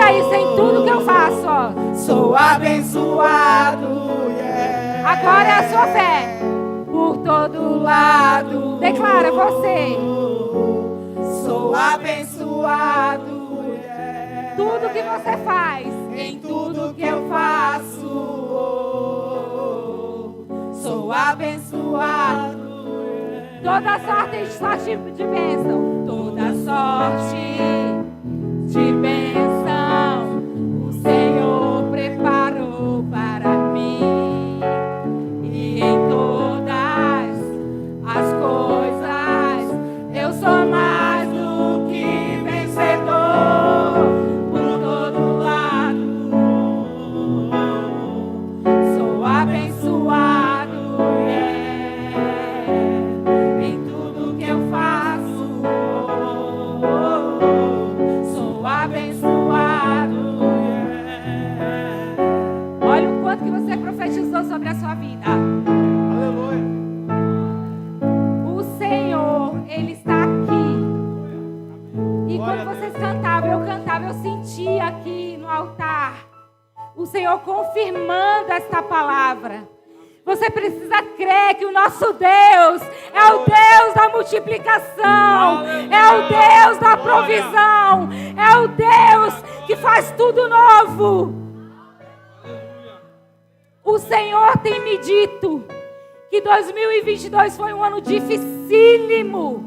Declara isso em tudo que eu faço, ó. Sou abençoado, yeah. Agora é a sua fé. Por todo lado. Declara você. Sou abençoado, yeah. Tudo que você faz. Em tudo que eu faço. Sou abençoado. Toda sorte de bênção. Toda sorte de bênção o Senhor preparou para mim. E em todas as coisas eu sou mais do que vencedor. Por todo lado sou abençoado, yeah. Em tudo que eu faço sou abençoado, yeah. Olha o quanto que você profetizou sobre a sua vida. Aleluia. O Senhor, Ele está aqui. E quando vocês cantavam, eu sentia aqui no altar o Senhor confirmando esta palavra. Você precisa crer que o nosso Deus é o Deus da multiplicação, é o Deus da provisão, é o Deus que faz tudo novo. O Senhor tem me dito que 2022 foi um ano dificílimo,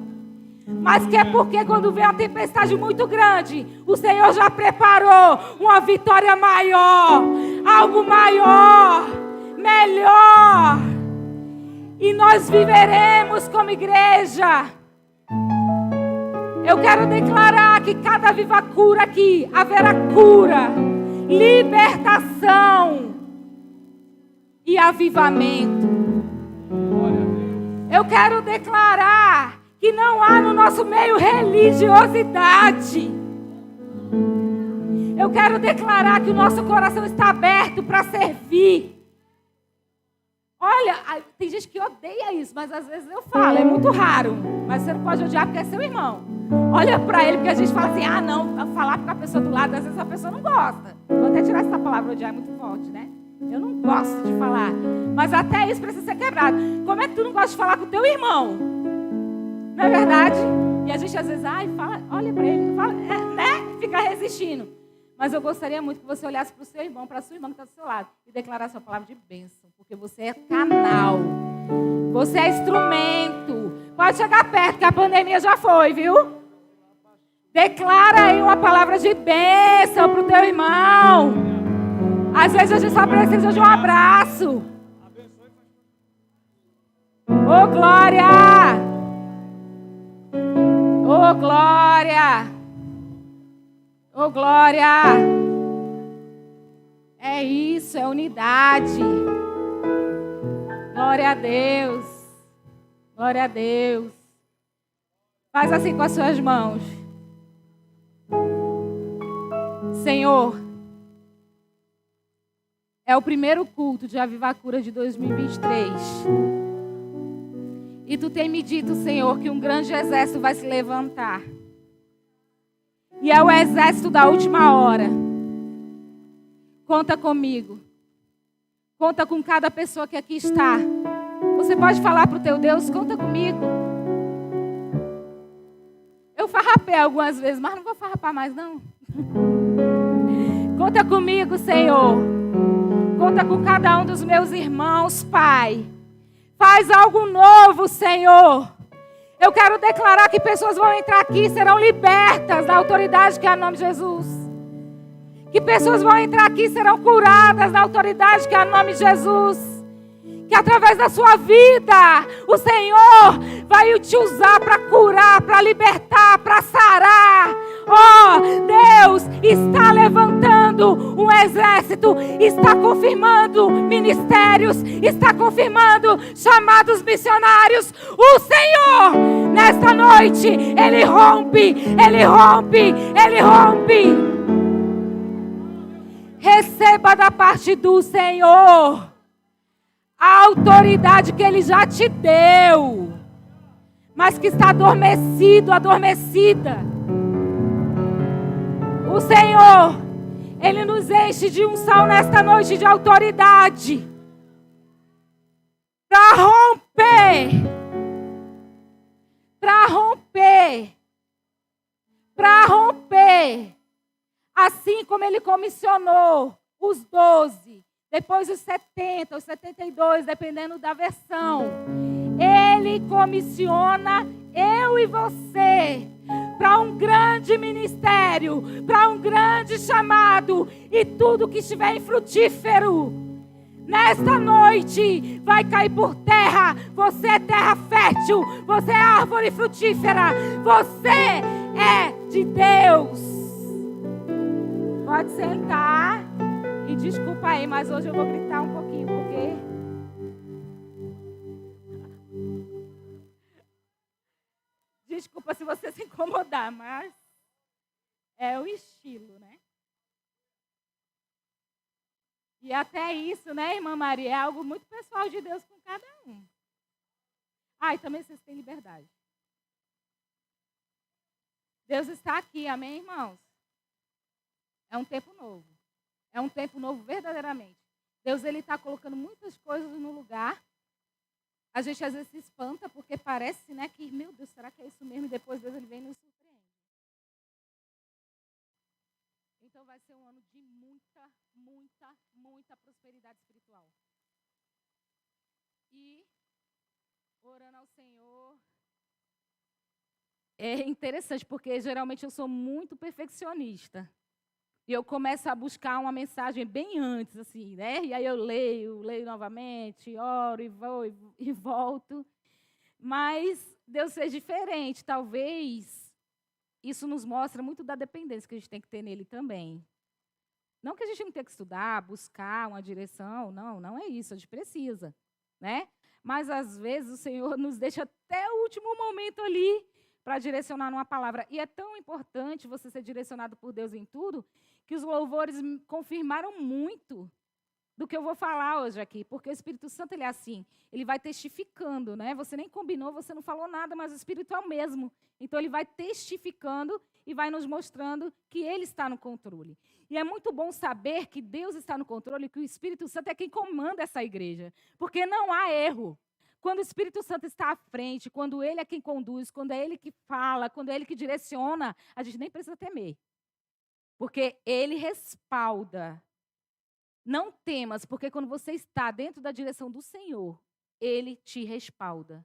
mas que é porque quando vem uma tempestade muito grande, o Senhor já preparou uma vitória maior, algo maior, melhor. E nós viveremos como igreja. Eu quero declarar que cada Viva Cura aqui haverá cura, libertação e avivamento. Eu quero declarar que não há no nosso meio religiosidade. Eu quero declarar que o nosso coração está aberto para servir. Olha, tem gente que odeia isso, mas às vezes eu falo, é muito raro. Mas você não pode odiar porque é seu irmão. Olha para ele, porque a gente fala assim, não, falar para a pessoa do lado, às vezes a pessoa não gosta. Vou até tirar essa palavra, odiar é muito forte, né? Eu não gosto de falar. Mas até isso precisa ser quebrado. Como é que tu não gosta de falar com o teu irmão? Não é verdade? E a gente às vezes, fala, olha para ele, fala, né? Fica resistindo. Mas eu gostaria muito que você olhasse para o seu irmão, para a sua irmã que está do seu lado e declarasse a palavra de bênção, porque você é canal, você é instrumento. Pode chegar perto, que a pandemia já foi, viu? Declara aí uma palavra de bênção para o teu irmão. Às vezes a gente só precisa de um abraço. Ô glória! Ô glória! Ô glória! É isso, é unidade. Glória a Deus. Glória a Deus. Faz assim com as suas mãos. Senhor, é o primeiro culto de Aviva Cura de 2023. E tu tem me dito, Senhor, que um grande exército vai se levantar. E é o exército da última hora. Conta comigo. Conta com cada pessoa que aqui está. Você pode falar para o teu Deus, conta comigo. Eu farrapei algumas vezes, mas não vou farrapar mais não. Conta comigo, Senhor. Conta com cada um dos meus irmãos, Pai. Faz algo novo, Senhor. Eu quero declarar que pessoas vão entrar aqui e serão libertas da autoridade que é o nome de Jesus. Que pessoas vão entrar aqui e serão curadas da autoridade que é o nome de Jesus. Que através da sua vida, o Senhor vai te usar para curar, para libertar, para sarar. Oh, Deus está levantando um exército, está confirmando ministérios, está confirmando chamados missionários. O Senhor, nesta noite, Ele rompe, Ele rompe, Ele rompe. Receba da parte do Senhor a autoridade que Ele já te deu, mas que está adormecido, adormecida. O Senhor Ele nos enche de unção nesta noite, de autoridade. Para romper. Para romper. Para romper. Assim como Ele comissionou os 12, depois os 70, os 72, dependendo da versão. Ele comissiona eu e você para um grande ministério, para um grande chamado, e tudo que estiver infrutífero, nesta noite, vai cair por terra. Você é terra fértil, você é árvore frutífera, você é de Deus. Pode sentar, e desculpa aí, mas hoje eu vou gritar um pouquinho, porque... Desculpa se você se incomodar, mas é o estilo, né? E até isso, né, irmã Maria, é algo muito pessoal de Deus com cada um. E também vocês têm liberdade. Deus está aqui, amém, irmãos? É um tempo novo. É um tempo novo verdadeiramente. Deus, Ele está colocando muitas coisas no lugar. A gente às vezes se espanta porque parece, né, que, meu Deus, será que é isso mesmo? E depois Deus, Ele vem e nos surpreende. Então vai ser um ano de muita prosperidade espiritual. E, orando ao Senhor, é interessante, porque geralmente eu sou muito perfeccionista. E eu começo a buscar uma mensagem bem antes, assim, né? E aí eu leio novamente, oro e vou e volto. Mas Deus é diferente. Talvez isso nos mostra muito da dependência que a gente tem que ter nele também. Não que a gente não tenha que estudar, buscar uma direção, não é isso, a gente precisa, né? Mas às vezes o Senhor nos deixa até o último momento ali para direcionar numa palavra. E é tão importante você ser direcionado por Deus em tudo, que os louvores confirmaram muito do que eu vou falar hoje aqui, porque o Espírito Santo, ele é assim, ele vai testificando, né? Você nem combinou, você não falou nada, mas o Espírito é o mesmo. Então, ele vai testificando e vai nos mostrando que ele está no controle. E é muito bom saber que Deus está no controle, que o Espírito Santo é quem comanda essa igreja, porque não há erro. Quando o Espírito Santo está à frente, quando ele é quem conduz, quando é ele que fala, quando é ele que direciona, a gente nem precisa temer. Porque ele respalda. Não temas, porque quando você está dentro da direção do Senhor, ele te respalda.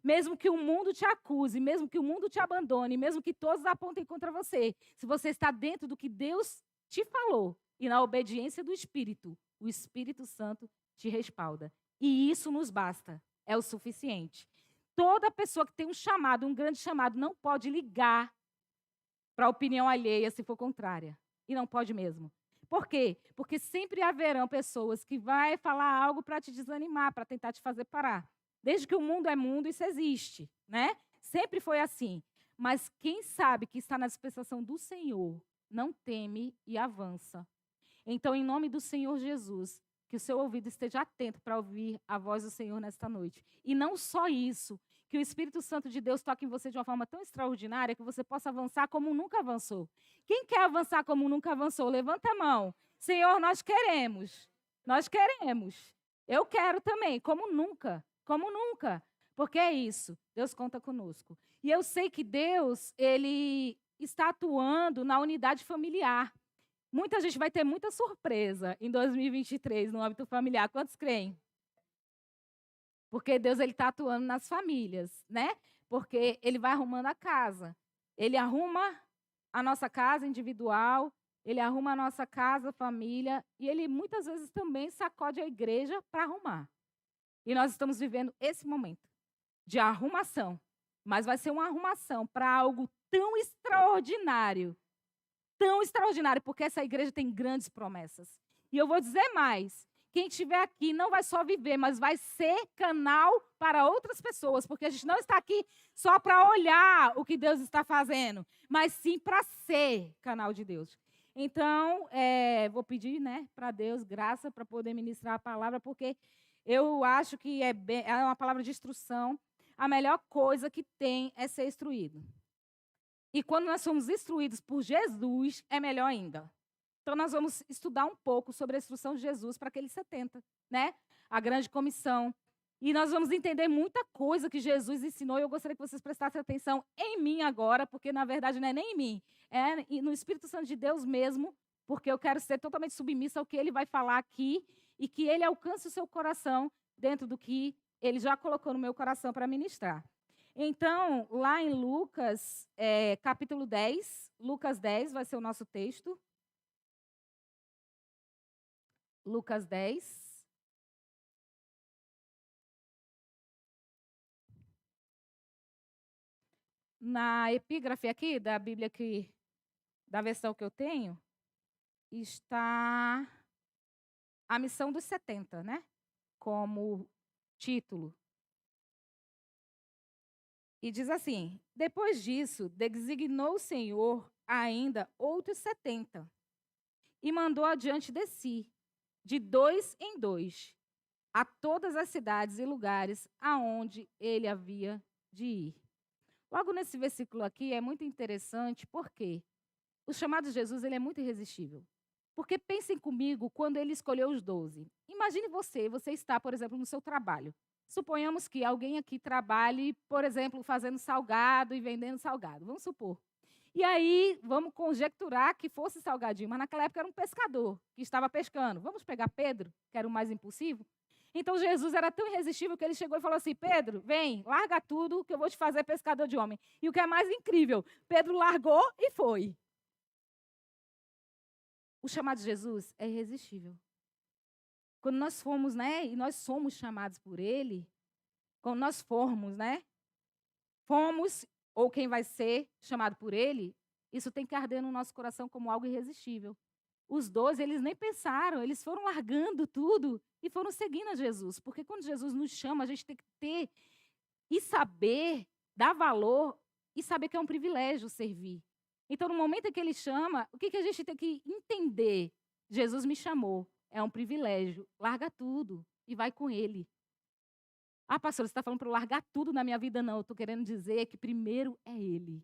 Mesmo que o mundo te acuse, mesmo que o mundo te abandone, mesmo que todos apontem contra você, se você está dentro do que Deus te falou e na obediência do Espírito, o Espírito Santo te respalda. E isso nos basta, é o suficiente. Toda pessoa que tem um chamado, um grande chamado, não pode ligar para a opinião alheia se for contrária. E não pode mesmo. Por quê? Porque sempre haverão pessoas que vão falar algo para te desanimar, para tentar te fazer parar. Desde que o mundo é mundo, isso existe, né? Sempre foi assim. Mas quem sabe que está na dispensação do Senhor, não teme e avança. Então, em nome do Senhor Jesus, que o seu ouvido esteja atento para ouvir a voz do Senhor nesta noite. E não só isso, que o Espírito Santo de Deus toque em você de uma forma tão extraordinária que você possa avançar como nunca avançou. Quem quer avançar como nunca avançou? Levanta a mão. Senhor, nós queremos. Nós queremos. Eu quero também, como nunca. Como nunca. Porque é isso. Deus conta conosco. E eu sei que Deus, Ele está atuando na unidade familiar. Muita gente vai ter muita surpresa em 2023 no âmbito familiar. Quantos creem? Porque Deus está atuando nas famílias, né? Porque Ele vai arrumando a casa. Ele arruma a nossa casa individual, Ele arruma a nossa casa, família, e Ele muitas vezes também sacode a igreja para arrumar. E nós estamos vivendo esse momento de arrumação. Mas vai ser uma arrumação para algo tão extraordinário, porque essa igreja tem grandes promessas. E eu vou dizer mais. Quem estiver aqui não vai só viver, mas vai ser canal para outras pessoas, porque a gente não está aqui só para olhar o que Deus está fazendo, mas sim para ser canal de Deus. Então, vou pedir, né, para Deus graça para poder ministrar a palavra, porque eu acho que é uma palavra de instrução. A melhor coisa que tem é ser instruído. E quando nós somos instruídos por Jesus, é melhor ainda. Então, nós vamos estudar um pouco sobre a instrução de Jesus para aqueles 70, né? A grande comissão. E nós vamos entender muita coisa que Jesus ensinou. E eu gostaria que vocês prestassem atenção em mim agora, porque, na verdade, não é nem em mim. É no Espírito Santo de Deus mesmo, porque eu quero ser totalmente submissa ao que Ele vai falar aqui e que Ele alcance o seu coração dentro do que Ele já colocou no meu coração para ministrar. Então, lá em Lucas, capítulo 10, Lucas 10 vai ser o nosso texto. Lucas 10. Na epígrafe aqui da Bíblia, da versão que eu tenho, está a missão dos 70, né? Como título. E diz assim: depois disso, designou o Senhor ainda outros 70 e mandou adiante de si, de 2 em 2, a todas as cidades e lugares aonde ele havia de ir. Logo nesse versículo aqui é muito interessante porque o chamado de Jesus ele é muito irresistível. Porque pensem comigo quando ele escolheu os 12. Imagine você está, por exemplo, no seu trabalho. Suponhamos que alguém aqui trabalhe, por exemplo, fazendo salgado e vendendo salgado. Vamos supor. E aí, vamos conjecturar que fosse salgadinho, mas naquela época era um pescador que estava pescando. Vamos pegar Pedro, que era o mais impulsivo? Então, Jesus era tão irresistível que ele chegou e falou assim: Pedro, vem, larga tudo que eu vou te fazer pescador de homem. E o que é mais incrível, Pedro largou e foi. O chamado de Jesus é irresistível. Quando nós fomos, né, e nós somos chamados por Ele, quando nós formos, né, fomos, ou quem vai ser chamado por Ele, isso tem que arder no nosso coração como algo irresistível. Os 12, eles nem pensaram, eles foram largando tudo e foram seguindo a Jesus. Porque quando Jesus nos chama, a gente tem que ter e saber, dar valor e saber que é um privilégio servir. Então, no momento em que Ele chama, o que a gente tem que entender? Jesus me chamou, é um privilégio. Larga tudo e vai com Ele. Ah, pastor, você está falando para eu largar tudo na minha vida? Não, eu estou querendo dizer que primeiro é Ele.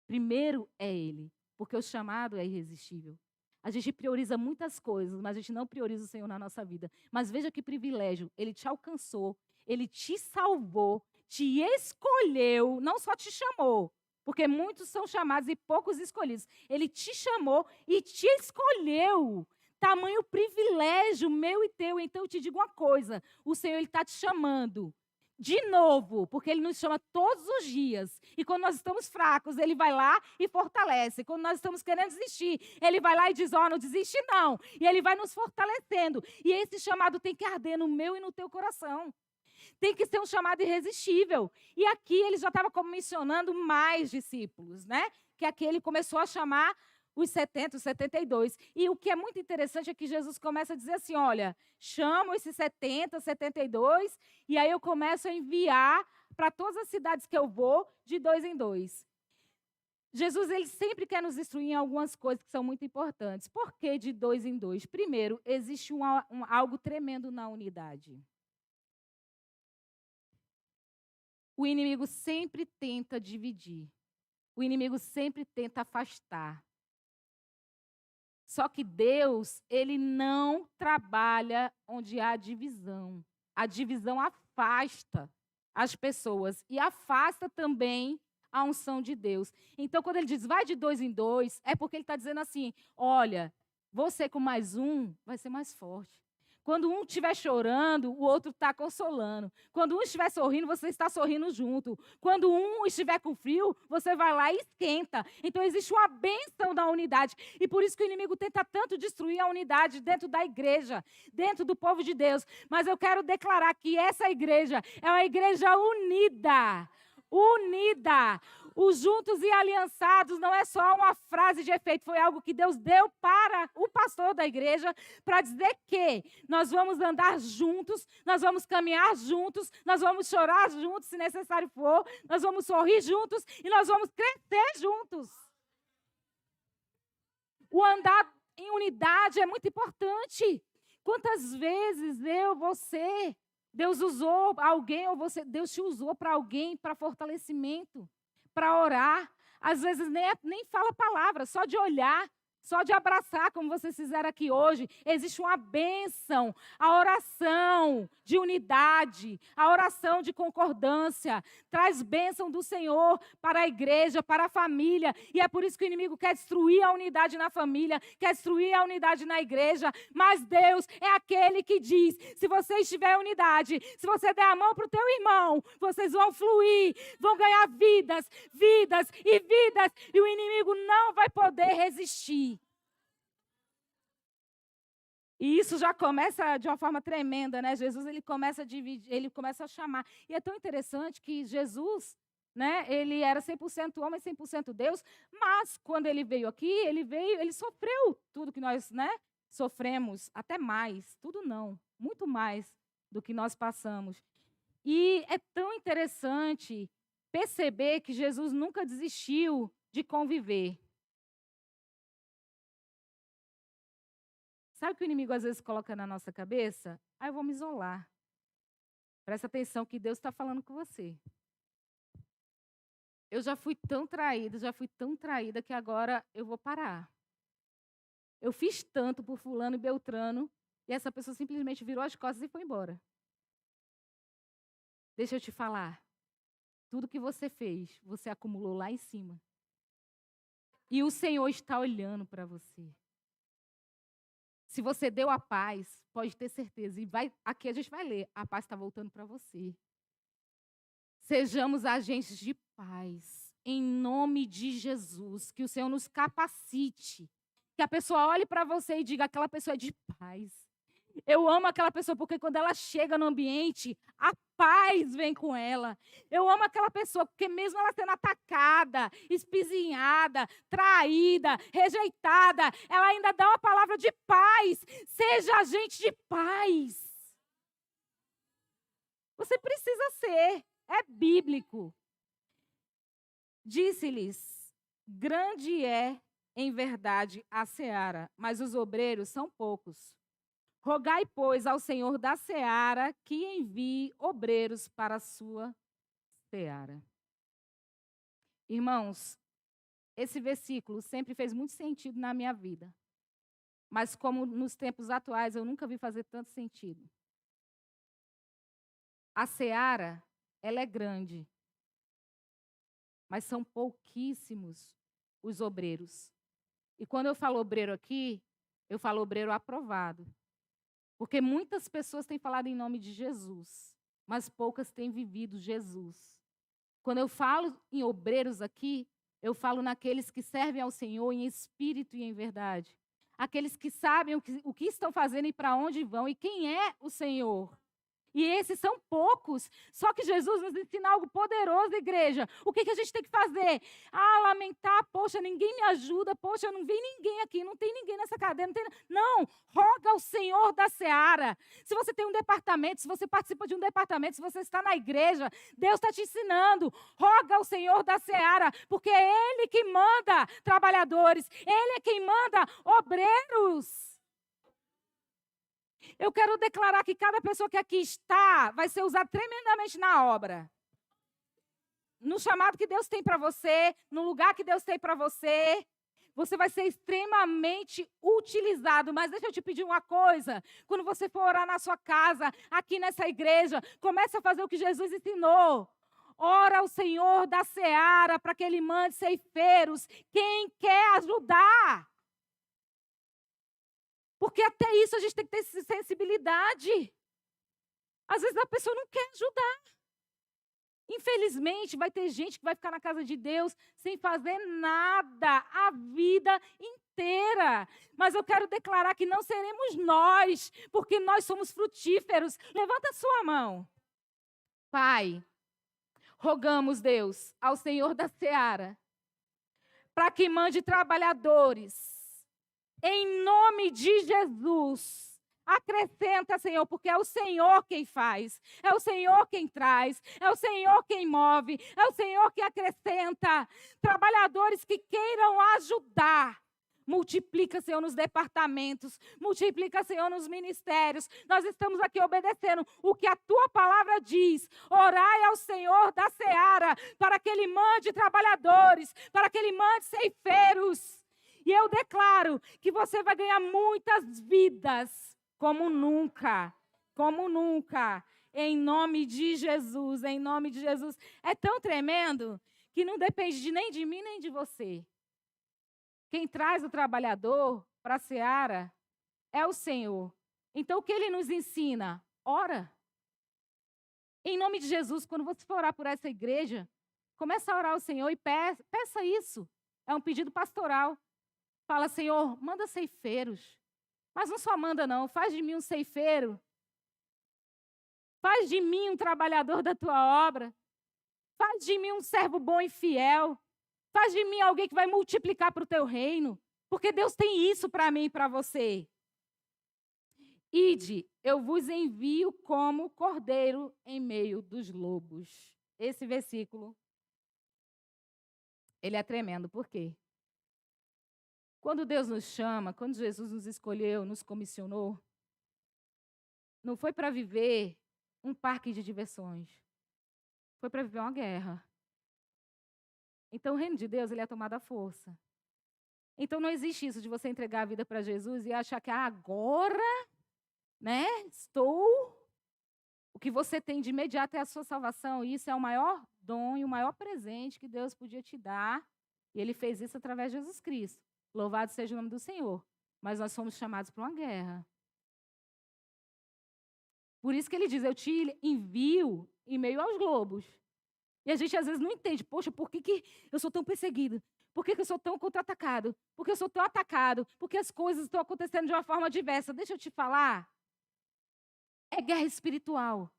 Primeiro é Ele, porque o chamado é irresistível. A gente prioriza muitas coisas, mas a gente não prioriza o Senhor na nossa vida. Mas veja que privilégio, Ele te alcançou, Ele te salvou, te escolheu, não só te chamou, porque muitos são chamados e poucos escolhidos. Ele te chamou e te escolheu. Tamanho privilégio meu e teu. Então eu te digo uma coisa, o Senhor está te chamando. De novo, porque Ele nos chama todos os dias. E quando nós estamos fracos, Ele vai lá e fortalece. Quando nós estamos querendo desistir, Ele vai lá e diz, não desiste não. E Ele vai nos fortalecendo. E esse chamado tem que arder no meu e no teu coração. Tem que ser um chamado irresistível. E aqui Ele já estava comissionando mais discípulos, né? Que aqui Ele começou a chamar os 70, os 72. E o que é muito interessante é que Jesus começa a dizer assim, olha, chamo esses 70, 72, e aí eu começo a enviar para todas as cidades que eu vou, de 2 em 2. Jesus, ele sempre quer nos instruir em algumas coisas que são muito importantes. Por que de 2 em 2? Primeiro, existe algo tremendo na unidade. O inimigo sempre tenta dividir. O inimigo sempre tenta afastar. Só que Deus, Ele não trabalha onde há divisão. A divisão afasta as pessoas e afasta também a unção de Deus. Então, quando Ele diz, vai de 2 em 2, é porque Ele está dizendo assim, olha, você com mais um vai ser mais forte. Quando um estiver chorando, o outro está consolando. Quando um estiver sorrindo, você está sorrindo junto. Quando um estiver com frio, você vai lá e esquenta. Então, existe uma bênção da unidade. E por isso que o inimigo tenta tanto destruir a unidade dentro da igreja, dentro do povo de Deus. Mas eu quero declarar que essa igreja é uma igreja unida. Unida. Os juntos e aliançados não é só uma frase de efeito, foi algo que Deus deu para o pastor da igreja para dizer que nós vamos andar juntos, nós vamos caminhar juntos, nós vamos chorar juntos se necessário for, nós vamos sorrir juntos e nós vamos crescer juntos. O andar em unidade é muito importante. Quantas vezes você, Deus usou alguém, ou Deus te usou para alguém, para fortalecimento, para orar. Às vezes nem fala palavra, só de olhar, só de abraçar, como vocês fizeram aqui hoje, existe uma bênção. A oração de unidade, a oração de concordância, traz bênção do Senhor para a igreja, para a família. E é por isso que o inimigo quer destruir a unidade na família, quer destruir a unidade na igreja. Mas Deus é aquele que diz, se você estiver em unidade, se você der a mão para o teu irmão, vocês vão fluir, vão ganhar vidas, vidas e vidas. E o inimigo não vai poder resistir. E isso já começa de uma forma tremenda, né? Jesus, ele começa a dividir, ele começa a chamar. E é tão interessante que Jesus, né, ele era 100% homem, 100% Deus, mas quando ele veio aqui, ele sofreu tudo que nós, né, sofremos, até mais, tudo não, muito mais do que nós passamos. E é tão interessante perceber que Jesus nunca desistiu de conviver. Sabe o que o inimigo às vezes coloca na nossa cabeça? Eu vou me isolar. Presta atenção que Deus está falando com você. Eu já fui tão traída que agora eu vou parar. Eu fiz tanto por fulano e beltrano e essa pessoa simplesmente virou as costas e foi embora. Deixa eu te falar. Tudo que você fez, você acumulou lá em cima. E o Senhor está olhando para você. Se você deu a paz, pode ter certeza. E aqui a gente vai ler. A paz está voltando para você. Sejamos agentes de paz. Em nome de Jesus. Que o Senhor nos capacite. Que a pessoa olhe para você e diga, aquela pessoa é de paz. Eu amo aquela pessoa porque quando ela chega no ambiente, a paz vem com ela. Eu amo aquela pessoa porque mesmo ela sendo atacada, espizinhada, traída, rejeitada, ela ainda dá uma palavra de paz. Seja agente de paz. Você precisa ser. É bíblico. Disse-lhes, grande é, em verdade, a seara, mas os obreiros são poucos. Rogai, pois, ao Senhor da seara que envie obreiros para a sua seara. Irmãos, esse versículo sempre fez muito sentido na minha vida. Mas como nos tempos atuais eu nunca vi fazer tanto sentido. A seara, ela é grande. Mas são pouquíssimos os obreiros. E quando eu falo obreiro aqui, eu falo obreiro aprovado. Porque muitas pessoas têm falado em nome de Jesus, mas poucas têm vivido Jesus. Quando eu falo em obreiros aqui, eu falo naqueles que servem ao Senhor em espírito e em verdade. Aqueles que sabem o que estão fazendo e para onde vão e quem é o Senhor. E esses são poucos. Só que Jesus nos ensina algo poderoso, igreja. O que a gente tem que fazer? Lamentar. Poxa, ninguém me ajuda. Poxa, não vem ninguém aqui. Não tem ninguém nessa cadeira. Não, roga ao Senhor da seara. Se você tem um departamento, se você participa de um departamento, se você está na igreja, Deus está te ensinando. Roga ao Senhor da seara. Porque é Ele que manda trabalhadores. Ele é quem manda obreiros. Eu quero declarar que cada pessoa que aqui está vai ser usada tremendamente na obra. No chamado que Deus tem para você, no lugar que Deus tem para você, você vai ser extremamente utilizado. Mas deixa eu te pedir uma coisa. Quando você for orar na sua casa, aqui nessa igreja, comece a fazer o que Jesus ensinou. Ora ao Senhor da seara para que Ele mande ceifeiros. Quem quer ajudar? Porque até isso a gente tem que ter sensibilidade. Às vezes a pessoa não quer ajudar. Infelizmente, vai ter gente que vai ficar na casa de Deus sem fazer nada a vida inteira. Mas eu quero declarar que não seremos nós, porque nós somos frutíferos. Levanta a sua mão. Pai, rogamos, Deus, ao Senhor da seara, para que mande trabalhadores. Em nome de Jesus, acrescenta, Senhor, porque é o Senhor quem faz, é o Senhor quem traz, é o Senhor quem move, é o Senhor que acrescenta. Trabalhadores que queiram ajudar. Multiplica, Senhor, nos departamentos, multiplica, Senhor, nos ministérios. Nós estamos aqui obedecendo o que a Tua palavra diz. Orai ao Senhor da seara, para que Ele mande trabalhadores, para que Ele mande ceifeiros. E eu declaro que você vai ganhar muitas vidas, como nunca, como nunca. Em nome de Jesus, em nome de Jesus. É tão tremendo que não depende nem de mim, nem de você. Quem traz o trabalhador para a seara é o Senhor. Então, o que Ele nos ensina? Ora. Em nome de Jesus, quando você for orar por essa igreja, comece a orar ao Senhor e peça isso. É um pedido pastoral. Fala, Senhor, manda ceifeiros. Mas não só manda, não. Faz de mim um ceifeiro. Faz de mim um trabalhador da tua obra. Faz de mim um servo bom e fiel. Faz de mim alguém que vai multiplicar para o teu reino. Porque Deus tem isso para mim e para você. Ide, eu vos envio como cordeiro em meio dos lobos. Esse versículo, ele é tremendo. Por quê? Quando Deus nos chama, quando Jesus nos escolheu, nos comissionou, não foi para viver um parque de diversões. Foi para viver uma guerra. Então, o reino de Deus, ele é tomado à força. Então, não existe isso de você entregar a vida para Jesus e achar que agora, né, o que você tem de imediato é a sua salvação. E isso é o maior dom e o maior presente que Deus podia te dar. E Ele fez isso através de Jesus Cristo. Louvado seja o nome do Senhor. Mas nós somos chamados para uma guerra. Por isso que Ele diz, eu te envio em meio aos lobos. E a gente às vezes não entende, poxa, por que eu sou tão perseguido? Por que eu sou tão contra-atacado? Por que eu sou tão atacado? Porque as coisas estão acontecendo de uma forma diversa. Deixa eu te falar. É guerra espiritual.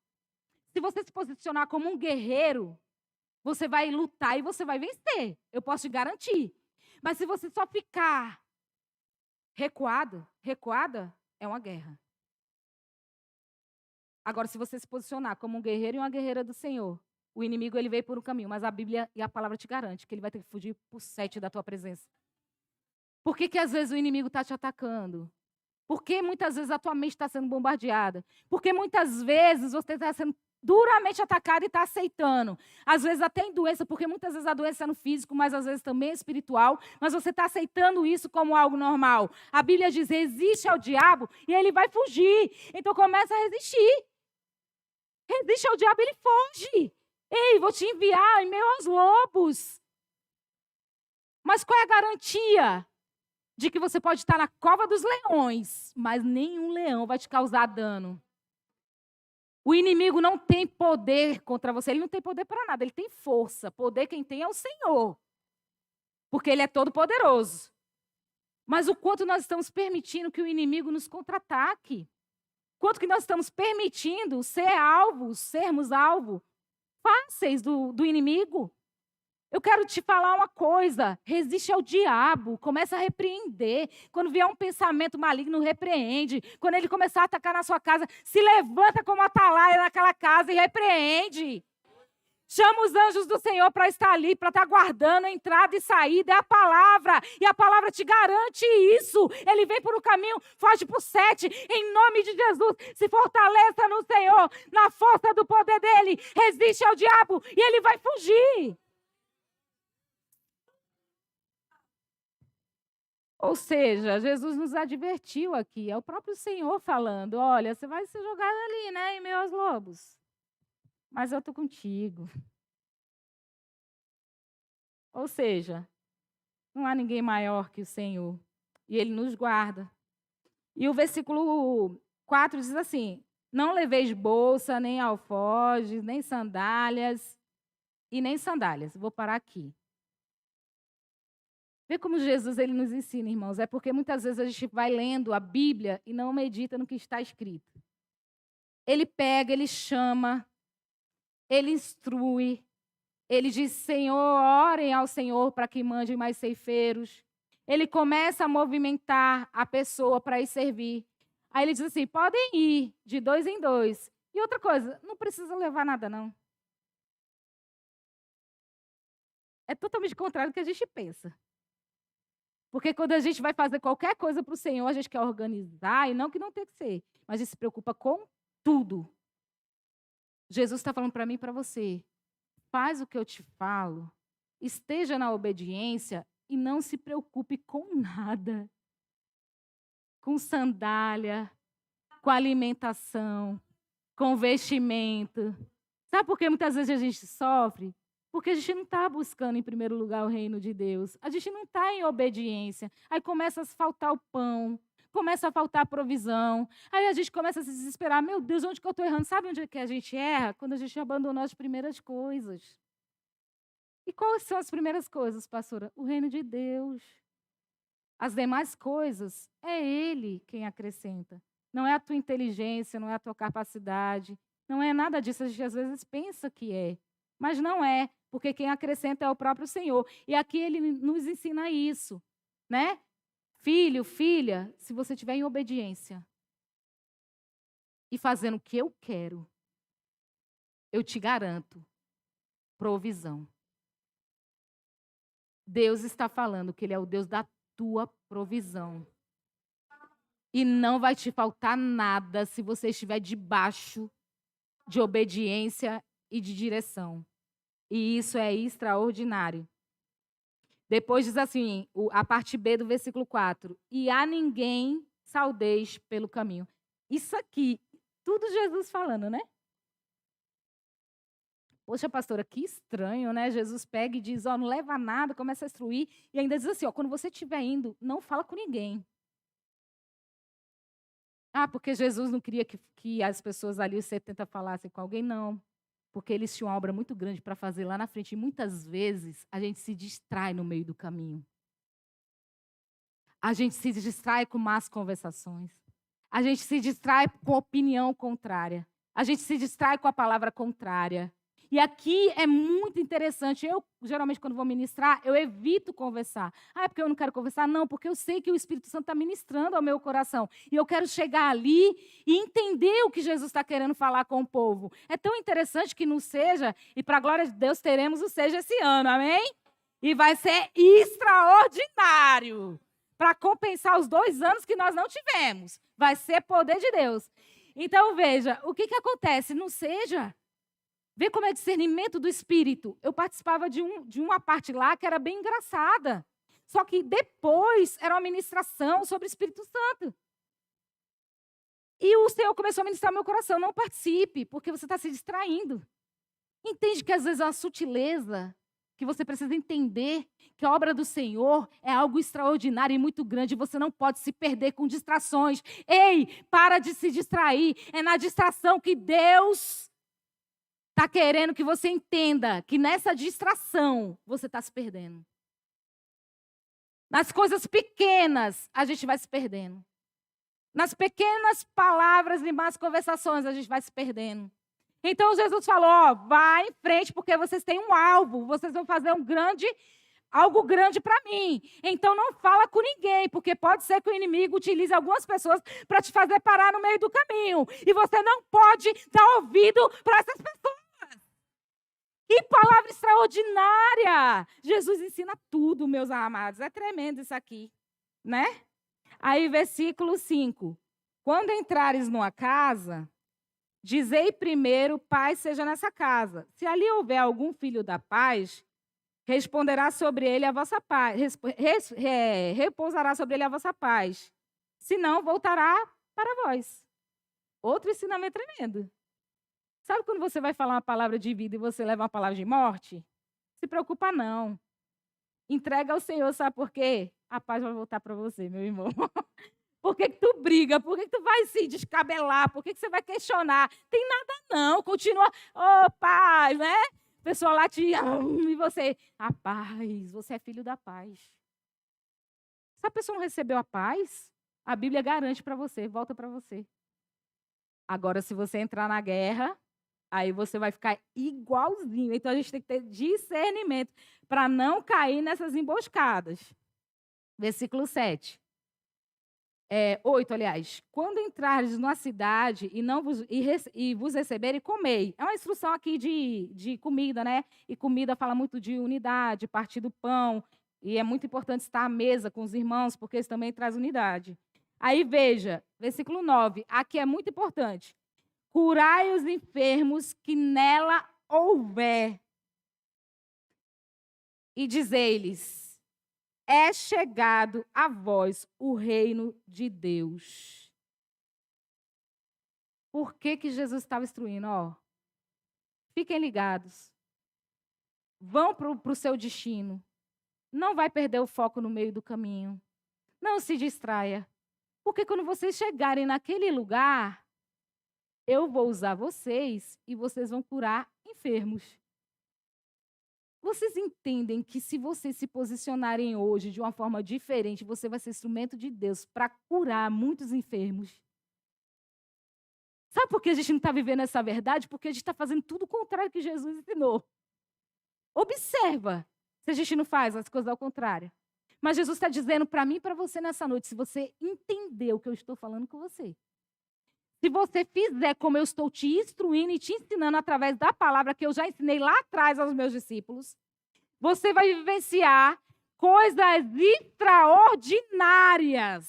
Se você se posicionar como um guerreiro, você vai lutar e você vai vencer. Eu posso te garantir. Mas se você só ficar recuada, é uma guerra. Agora, se você se posicionar como um guerreiro e uma guerreira do Senhor, o inimigo ele veio por um caminho, mas a Bíblia e a palavra te garante que ele vai ter que fugir por 7 da tua presença. Por que às vezes o inimigo está te atacando? Por que muitas vezes a tua mente está sendo bombardeada? Porque muitas vezes você está sendo duramente atacado e está aceitando. Às vezes até em doença, porque muitas vezes a doença é no físico, mas às vezes também é espiritual, mas você está aceitando isso como algo normal. A Bíblia diz, resiste ao diabo e ele vai fugir. Então começa a resistir. Resiste ao diabo, ele foge. Ei, vou te enviar em meio aos lobos. Mas qual é a garantia de que você pode estar na cova dos leões, mas nenhum leão vai te causar dano? O inimigo não tem poder contra você, ele não tem poder para nada, ele tem força. Poder quem tem é o Senhor, porque ele é todo poderoso. Mas o quanto nós estamos permitindo que o inimigo nos contra-ataque? Quanto que nós estamos permitindo sermos alvo fáceis do inimigo? Eu quero te falar uma coisa, resiste ao diabo, começa a repreender. Quando vier um pensamento maligno, repreende. Quando ele começar a atacar na sua casa, se levanta como atalaia naquela casa e repreende. Chama os anjos do Senhor para estar ali, para estar guardando a entrada e saída. É a palavra, e a palavra te garante isso. Ele vem por um caminho, foge por 7. Em nome de Jesus, se fortaleça no Senhor, na força do poder dele. Resiste ao diabo e ele vai fugir. Ou seja, Jesus nos advertiu aqui, é o próprio Senhor falando, olha, você vai ser jogado ali, né, em meio aos lobos. Mas eu estou contigo. Ou seja, não há ninguém maior que o Senhor. E Ele nos guarda. E o versículo 4 diz assim, não leveis bolsa, nem alforjes, nem sandálias, e nem sandálias. Vou parar aqui. Vê como Jesus ele nos ensina, irmãos. É porque muitas vezes a gente vai lendo a Bíblia e não medita no que está escrito. Ele pega, ele chama, ele instrui, ele diz, Senhor, orem ao Senhor para que mande mais ceifeiros. Ele começa a movimentar a pessoa para ir servir. Aí ele diz assim, podem ir de 2 em 2. E outra coisa, não precisa levar nada, não. É totalmente contrário do que a gente pensa. Porque quando a gente vai fazer qualquer coisa para o Senhor, a gente quer organizar, e não que não tem que ser, mas a gente se preocupa com tudo. Jesus está falando para mim e para você, faz o que eu te falo, esteja na obediência, e não se preocupe com nada. Com sandália, com alimentação, com vestimento. Sabe por que muitas vezes a gente sofre? Porque a gente não está buscando em primeiro lugar o reino de Deus. A gente não está em obediência. Aí começa a faltar o pão, começa a faltar a provisão. Aí a gente começa a se desesperar. Meu Deus, onde que eu estou errando? Sabe onde é que a gente erra? Quando a gente abandonou as primeiras coisas. E quais são as primeiras coisas, pastora? O reino de Deus. As demais coisas, é Ele quem acrescenta. Não é a tua inteligência, não é a tua capacidade, não é nada disso. A gente às vezes pensa que é, mas não é, porque quem acrescenta é o próprio Senhor. E aqui Ele nos ensina isso, né? Filho, filha, se você estiver em obediência e fazendo o que eu quero, eu te garanto provisão. Deus está falando que Ele é o Deus da tua provisão. E não vai te faltar nada se você estiver debaixo de obediência e de direção. E isso é extraordinário. Depois diz assim, a parte B do versículo 4. E a ninguém saudeis pelo caminho. Isso aqui, tudo Jesus falando, né? Poxa, pastora, que estranho, né? Jesus pega e diz, ó, não leva nada, começa a instruir. E ainda diz assim, ó, quando você estiver indo, não fala com ninguém. Ah, porque Jesus não queria que as pessoas ali, os 70, falassem com alguém? Não. Porque eles tinham uma obra muito grande para fazer lá na frente. E muitas vezes a gente se distrai no meio do caminho. A gente se distrai com más conversações. A gente se distrai com opinião contrária. A gente se distrai com a palavra contrária. E aqui é muito interessante. Eu, geralmente, quando vou ministrar, eu evito conversar. Ah, é porque eu não quero conversar? Não, porque eu sei que o Espírito Santo está ministrando ao meu coração. E eu quero chegar ali e entender o que Jesus está querendo falar com o povo. É tão interessante que no Seja, e para a glória de Deus, teremos o Seja esse ano, amém? E vai ser extraordinário. Para compensar os 2 anos que nós não tivemos. Vai ser poder de Deus. Então, veja, o que acontece? No Seja... Vê como é discernimento do Espírito. Eu participava de uma parte lá que era bem engraçada. Só que depois era uma ministração sobre o Espírito Santo. E o Senhor começou a ministrar no meu coração. Não participe, porque você está se distraindo. Entende que às vezes é uma sutileza que você precisa entender que a obra do Senhor é algo extraordinário e muito grande. Você não pode se perder com distrações. Ei, para de se distrair. É na distração que Deus... está querendo que você entenda que nessa distração você está se perdendo. Nas coisas pequenas, a gente vai se perdendo. Nas pequenas palavras e más conversações, a gente vai se perdendo. Então, Jesus falou, ó, vai em frente, porque vocês têm um alvo. Vocês vão fazer algo grande para mim. Então, não fala com ninguém, porque pode ser que o inimigo utilize algumas pessoas para te fazer parar no meio do caminho. E você não pode dar ouvido para essas pessoas. Que palavra extraordinária! Jesus ensina tudo, meus amados. É tremendo isso aqui, né? Aí, versículo 5. Quando entrares numa casa, dizei primeiro, paz seja nessa casa. Se ali houver algum filho da paz, responderá sobre ele a vossa paz. Repousará sobre ele a vossa paz. Se não, voltará para vós. Outro ensinamento tremendo. Sabe quando você vai falar uma palavra de vida e você leva uma palavra de morte? Se preocupa não. Entrega ao Senhor, sabe por quê? A paz vai voltar para você, meu irmão. Por que tu briga? Por que tu vai se descabelar? Por que você vai questionar? Tem nada não, continua, paz, né? A pessoa lá te e você, a paz, você é filho da paz. Se a pessoa não recebeu a paz, a Bíblia garante para você, volta para você. Agora, se você entrar na guerra, aí você vai ficar igualzinho. Então, a gente tem que ter discernimento para não cair nessas emboscadas. Versículo 7. 8, aliás. Quando entrares numa cidade e vos receberem, comei. É uma instrução aqui de comida, né? E comida fala muito de unidade, partir do pão. E é muito importante estar à mesa com os irmãos, porque isso também traz unidade. Aí, veja, versículo 9. Aqui é muito importante. Curai os enfermos que nela houver. E dizei-lhes, é chegado a vós o reino de Deus. Por que Jesus estava instruindo? Fiquem ligados. Vão para o seu destino. Não vai perder o foco no meio do caminho. Não se distraia. Porque quando vocês chegarem naquele lugar, eu vou usar vocês e vocês vão curar enfermos. Vocês entendem que se vocês se posicionarem hoje de uma forma diferente, você vai ser instrumento de Deus para curar muitos enfermos? Sabe por que a gente não está vivendo essa verdade? Porque a gente está fazendo tudo o contrário que Jesus ensinou. Observa se a gente não faz as coisas ao contrário. Mas Jesus está dizendo para mim e para você nessa noite, se você entender o que eu estou falando com você, se você fizer como eu estou te instruindo e te ensinando através da palavra que eu já ensinei lá atrás aos meus discípulos, você vai vivenciar coisas extraordinárias,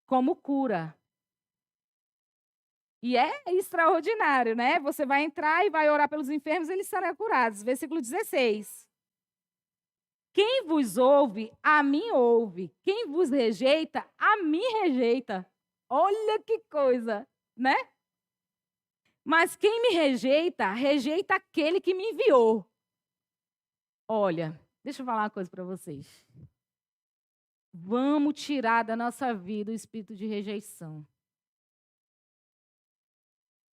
como cura. E é extraordinário, né? Você vai entrar e vai orar pelos enfermos, eles serão curados. Versículo 16. Quem vos ouve, a mim ouve. Quem vos rejeita, a mim rejeita. Olha que coisa, né? Mas quem me rejeita, rejeita aquele que me enviou. Olha, deixa eu falar uma coisa para vocês. Vamos tirar da nossa vida o espírito de rejeição.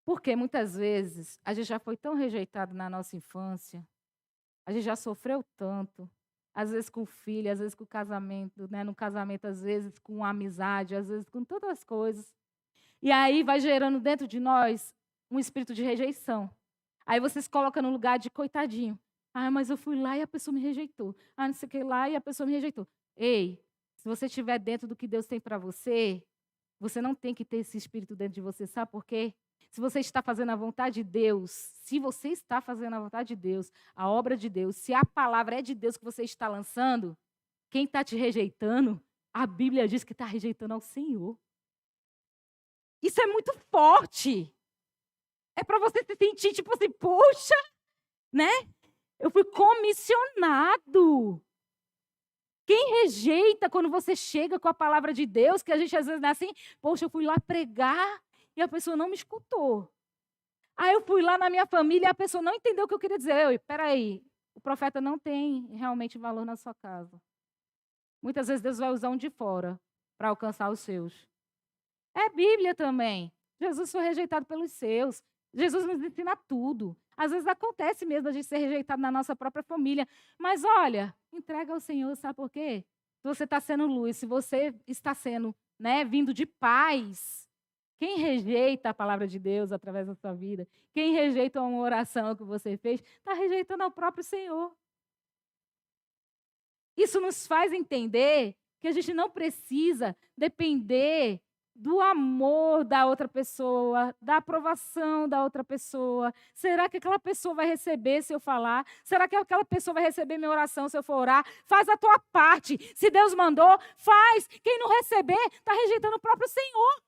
Porque muitas vezes a gente já foi tão rejeitado na nossa infância, a gente já sofreu tanto, às vezes com o filho, às vezes com o casamento, né? No casamento, às vezes com a amizade, às vezes com todas as coisas. E aí vai gerando dentro de nós um espírito de rejeição. Aí você se coloca no lugar de coitadinho. Ah, mas eu fui lá e a pessoa me rejeitou. Ah, não sei o que lá e a pessoa me rejeitou. Ei, se você estiver dentro do que Deus tem para você, você não tem que ter esse espírito dentro de você. Sabe por quê? Se você está fazendo a vontade de Deus, se você está fazendo a vontade de Deus, a obra de Deus, se a palavra é de Deus que você está lançando, quem está te rejeitando, a Bíblia diz que está rejeitando ao Senhor. Isso é muito forte. É para você se sentir tipo assim, poxa, né? Eu fui comissionado. Quem rejeita quando você chega com a palavra de Deus, que a gente às vezes não é assim, poxa, eu fui lá pregar e a pessoa não me escutou. Aí eu fui lá na minha família e a pessoa não entendeu o que eu queria dizer. Peraí, o profeta não tem realmente valor na sua casa. Muitas vezes Deus vai usar um de fora para alcançar os seus. É Bíblia também. Jesus foi rejeitado pelos seus. Jesus nos ensina tudo. Às vezes acontece mesmo a gente ser rejeitado na nossa própria família. Mas olha, entrega ao Senhor, sabe por quê? Se você está sendo luz, se você está sendo, né, vindo de paz, quem rejeita a palavra de Deus através da sua vida, quem rejeita uma oração que você fez, está rejeitando ao próprio Senhor. Isso nos faz entender que a gente não precisa depender do amor da outra pessoa, da aprovação da outra pessoa. Será que aquela pessoa vai receber se eu falar? Será que aquela pessoa vai receber minha oração se eu for orar? Faz a tua parte. Se Deus mandou, faz. Quem não receber, está rejeitando o próprio Senhor.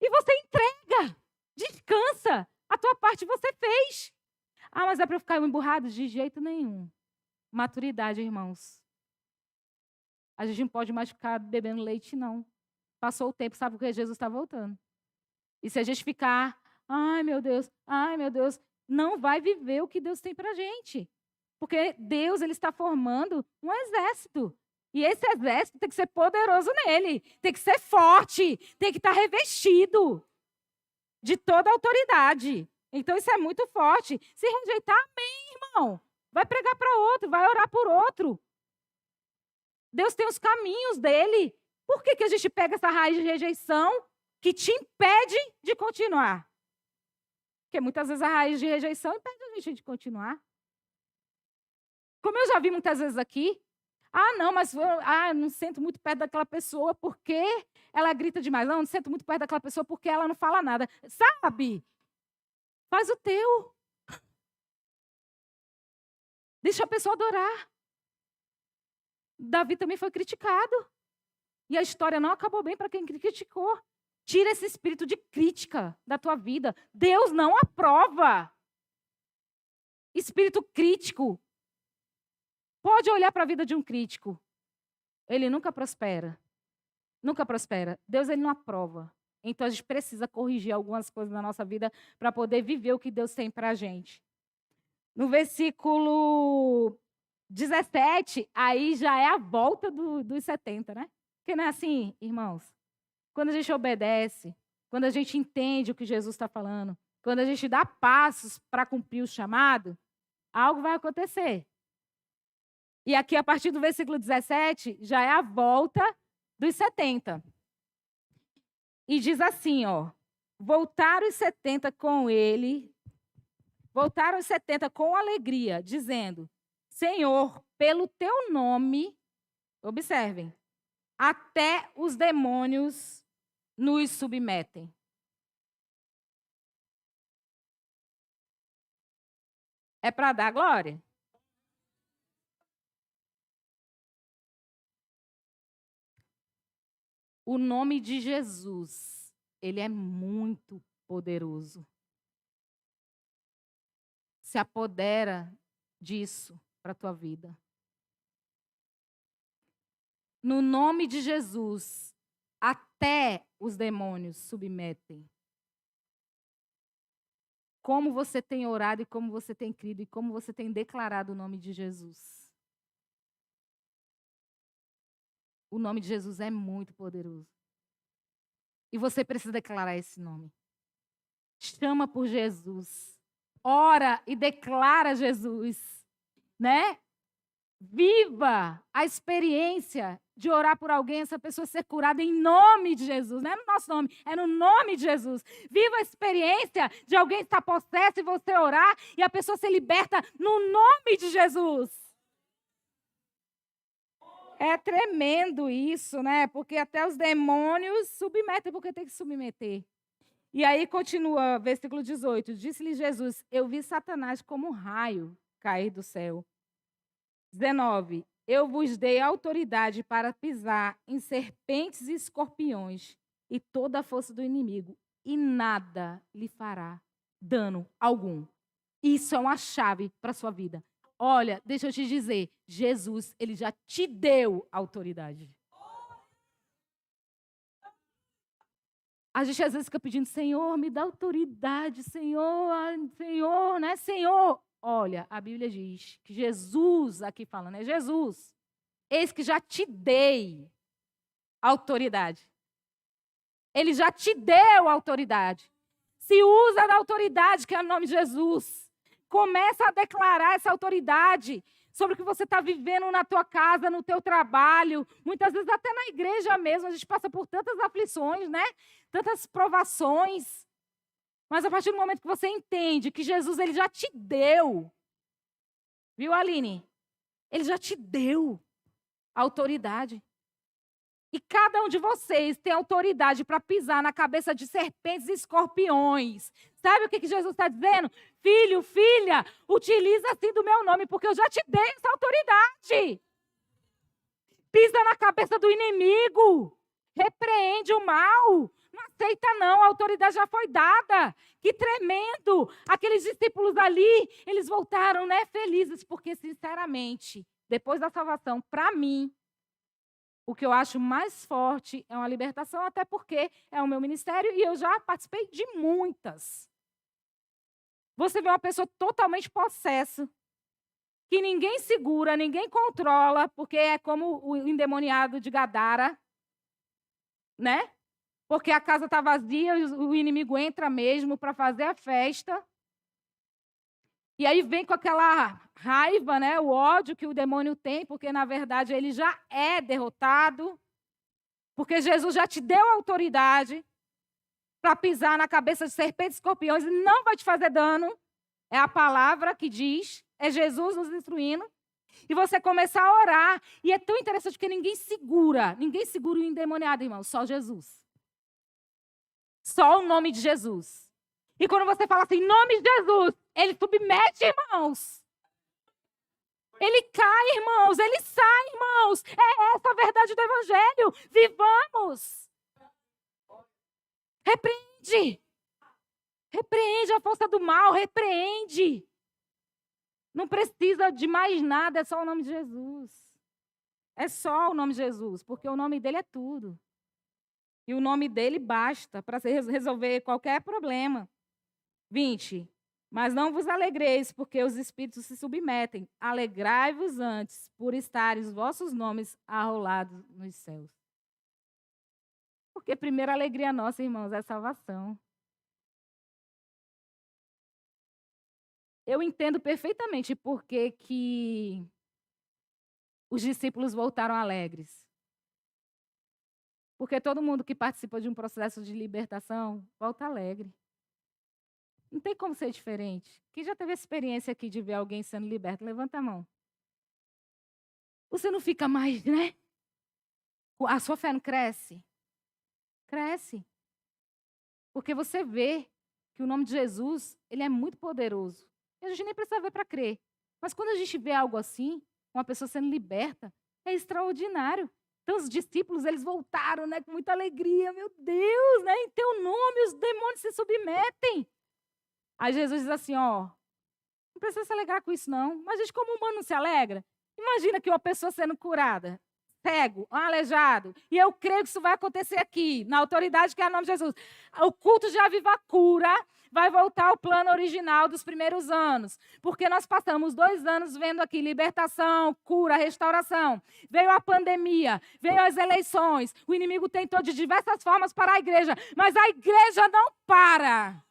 E você entrega. Descansa. A tua parte você fez. Ah, mas é para eu ficar emburrado? De jeito nenhum. Maturidade, irmãos. A gente não pode mais ficar bebendo leite, não. Passou o tempo, sabe porque Jesus está voltando. E se a gente ficar, ai meu Deus, não vai viver o que Deus tem para a gente. Porque Deus ele está formando um exército. E esse exército tem que ser poderoso nele. Tem que ser forte. Tem que estar revestido de toda a autoridade. Então isso é muito forte. Se rejeitar, amém, irmão. Vai pregar para outro, vai orar por outro. Deus tem os caminhos dele. Por que a gente pega essa raiz de rejeição que te impede de continuar? Porque muitas vezes a raiz de rejeição impede a gente de continuar. Como eu já vi muitas vezes aqui, não, mas não sento muito perto daquela pessoa porque ela grita demais. Não sento muito perto daquela pessoa porque ela não fala nada. Sabe? Faz o teu. Deixa a pessoa adorar. Davi também foi criticado. E a história não acabou bem para quem criticou. Tira esse espírito de crítica da tua vida. Deus não aprova. Espírito crítico. Pode olhar para a vida de um crítico. Ele nunca prospera. Nunca prospera. Deus, ele não aprova. Então, a gente precisa corrigir algumas coisas na nossa vida para poder viver o que Deus tem para a gente. No versículo 17, aí já é a volta dos 70, né? Porque não é assim, irmãos? Quando a gente obedece, quando a gente entende o que Jesus está falando, quando a gente dá passos para cumprir o chamado, algo vai acontecer. E aqui, a partir do versículo 17, já é a volta dos 70. E diz assim, ó, voltaram os 70 com ele, voltaram os 70 com alegria, dizendo, Senhor, pelo teu nome, observem, até os demônios nos submetem. É para dar glória? O nome de Jesus, ele é muito poderoso. Se apodera disso para a tua vida. No nome de Jesus, até os demônios submetem. Como você tem orado e como você tem crido e como você tem declarado o nome de Jesus. O nome de Jesus é muito poderoso. E você precisa declarar esse nome. Chama por Jesus. Ora e declara Jesus, né? Viva a experiência de orar por alguém, essa pessoa ser curada em nome de Jesus. Não é no nosso nome, é no nome de Jesus. Viva a experiência de alguém estar possesso e você orar e a pessoa ser liberta no nome de Jesus. É tremendo isso, né? Porque até os demônios submetem, porque tem que submeter. E aí continua, versículo 18. Disse-lhe Jesus, eu vi Satanás como um raio cair do céu. 19. Eu vos dei autoridade para pisar em serpentes e escorpiões e toda a força do inimigo, e nada lhe fará dano algum. Isso é uma chave para a sua vida. Olha, deixa eu te dizer, Jesus, ele já te deu autoridade. A gente às vezes fica pedindo, Senhor, me dá autoridade, Senhor, Senhor, né, Senhor. Olha, a Bíblia diz que Jesus, aqui falando, é Jesus, eis que já te dei autoridade. Ele já te deu autoridade. Se usa da autoridade que é o nome de Jesus. Começa a declarar essa autoridade sobre o que você está vivendo na tua casa, no teu trabalho, muitas vezes até na igreja mesmo. A gente passa por tantas aflições, né? Tantas provações. Mas a partir do momento que você entende que Jesus ele já te deu, viu, Aline? Ele já te deu autoridade. E cada um de vocês tem autoridade para pisar na cabeça de serpentes e escorpiões. Sabe o que Jesus está dizendo? Filho, filha, utiliza-se do meu nome, porque eu já te dei essa autoridade. Pisa na cabeça do inimigo. Repreende o mal. Não aceita não, a autoridade já foi dada. Que tremendo. Aqueles discípulos ali, eles voltaram, né, felizes, porque sinceramente, depois da salvação, para mim, o que eu acho mais forte é uma libertação, até porque é o meu ministério e eu já participei de muitas. Você vê uma pessoa totalmente possessa, que ninguém segura, ninguém controla, porque é como o endemoniado de Gadara, né? Porque a casa está vazia, o inimigo entra mesmo para fazer a festa. E aí vem com aquela raiva, né, o ódio que o demônio tem, porque na verdade ele já é derrotado. Porque Jesus já te deu autoridade para pisar na cabeça de serpentes e escorpiões e não vai te fazer dano. É a palavra que diz, é Jesus nos instruindo. E você começar a orar. E é tão interessante porque ninguém segura o endemoniado, irmão, só Jesus. Só o nome de Jesus. E quando você fala assim, em nome de Jesus, ele submete, irmãos. Ele cai, irmãos. Ele sai, irmãos. É essa a verdade do Evangelho. Vivamos. Repreende. Repreende a força do mal. Repreende. Não precisa de mais nada, é só o nome de Jesus. É só o nome de Jesus, porque o nome dele é tudo. E o nome dele basta para resolver qualquer problema. 20. Mas não vos alegreis, porque os espíritos se submetem. Alegrai-vos antes, por estarem os vossos nomes arrolados nos céus. Porque primeira alegria nossa, irmãos, é a salvação. Eu entendo perfeitamente por que os discípulos voltaram alegres. Porque todo mundo que participa de um processo de libertação volta alegre. Não tem como ser diferente. Quem já teve a experiência aqui de ver alguém sendo liberto? Levanta a mão. Você não fica mais, né? A sua fé não cresce? Cresce. Porque você vê que o nome de Jesus, ele é muito poderoso. E a gente nem precisa ver para crer. Mas quando a gente vê algo assim, uma pessoa sendo liberta, é extraordinário. Então os discípulos, eles voltaram, né, com muita alegria. Meu Deus, né? Em teu nome os demônios se submetem. Aí Jesus diz assim, ó, não precisa se alegrar com isso não. Mas a gente como humano não se alegra. Imagina que uma pessoa sendo curada, cego, aleijado. E eu creio que isso vai acontecer aqui, na autoridade que é o nome de Jesus. O culto de Aviva Cura vai voltar ao plano original dos primeiros anos. Porque nós passamos 2 anos vendo aqui libertação, cura, restauração. Veio a pandemia, veio as eleições. O inimigo tentou de diversas formas parar a igreja. Mas a igreja não para.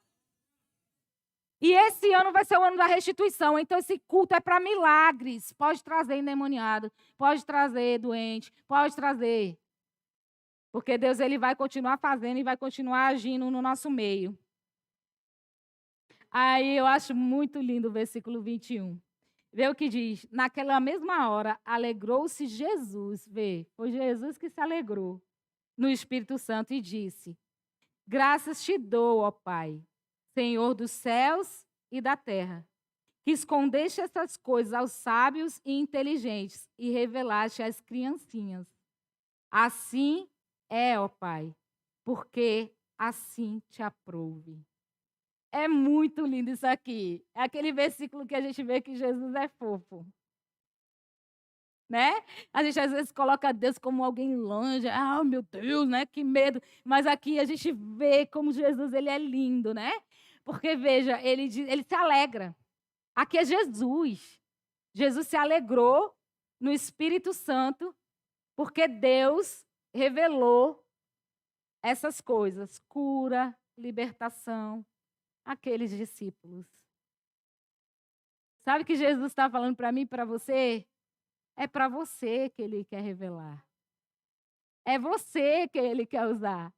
E esse ano vai ser o ano da restituição. Então, esse culto é para milagres. Pode trazer endemoniado, pode trazer doente, pode trazer. Porque Deus ele vai continuar fazendo e vai continuar agindo no nosso meio. Aí eu acho muito lindo o versículo 21. Vê o que diz. Naquela mesma hora, alegrou-se Jesus. Vê, foi Jesus que se alegrou no Espírito Santo e disse: graças te dou, ó Pai, Senhor dos céus e da terra, que escondeste essas coisas aos sábios e inteligentes e revelaste às criancinhas. Assim é, ó Pai, porque assim te aprouve. É muito lindo isso aqui. É aquele versículo que a gente vê que Jesus é fofo. Né? A gente às vezes coloca Deus como alguém longe. Ah, meu Deus, né? Que medo. Mas aqui a gente vê como Jesus ele é lindo, né? Porque, veja, ele se alegra. Aqui é Jesus. Jesus se alegrou no Espírito Santo porque Deus revelou essas coisas. Cura, libertação, àqueles discípulos. Sabe o que Jesus está falando para mim e para você? É para você que ele quer revelar. É você que ele quer usar.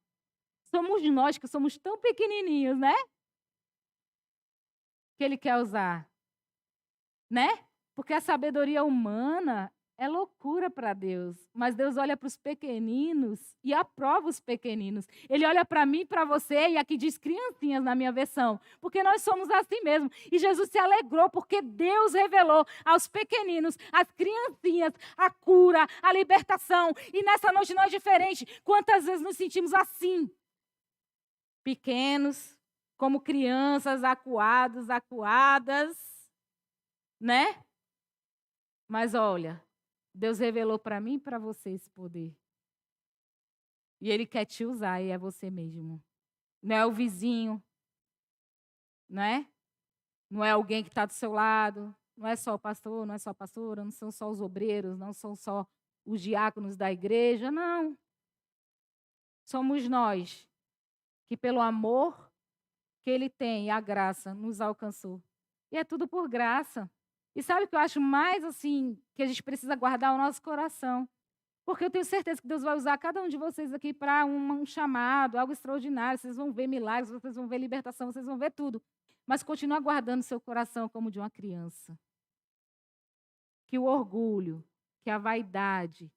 Somos nós que somos tão pequenininhos, né? Que ele quer usar. Né? Porque a sabedoria humana é loucura para Deus. Mas Deus olha para os pequeninos e aprova os pequeninos. Ele olha para mim e para você, e aqui diz criancinhas na minha versão. Porque nós somos assim mesmo. E Jesus se alegrou porque Deus revelou aos pequeninos, às criancinhas, a cura, a libertação. E nessa noite não é diferente. Quantas vezes nos sentimos assim? Pequenos, como crianças, acuados, acuadas. Né? Mas olha, Deus revelou para mim e para você esse poder. E Ele quer te usar, e é você mesmo. Não é o vizinho, né? Não é alguém que está do seu lado, não é só o pastor, não é só a pastora, não são só os obreiros, não são só os diáconos da igreja, não. Somos nós, que pelo amor que Ele tem e a graça nos alcançou. E é tudo por graça. E sabe o que eu acho mais, assim, que a gente precisa guardar o nosso coração? Porque eu tenho certeza que Deus vai usar cada um de vocês aqui para um chamado, algo extraordinário. Vocês vão ver milagres, vocês vão ver libertação, vocês vão ver tudo. Mas continua guardando seu coração como de uma criança. Que o orgulho, que a vaidade,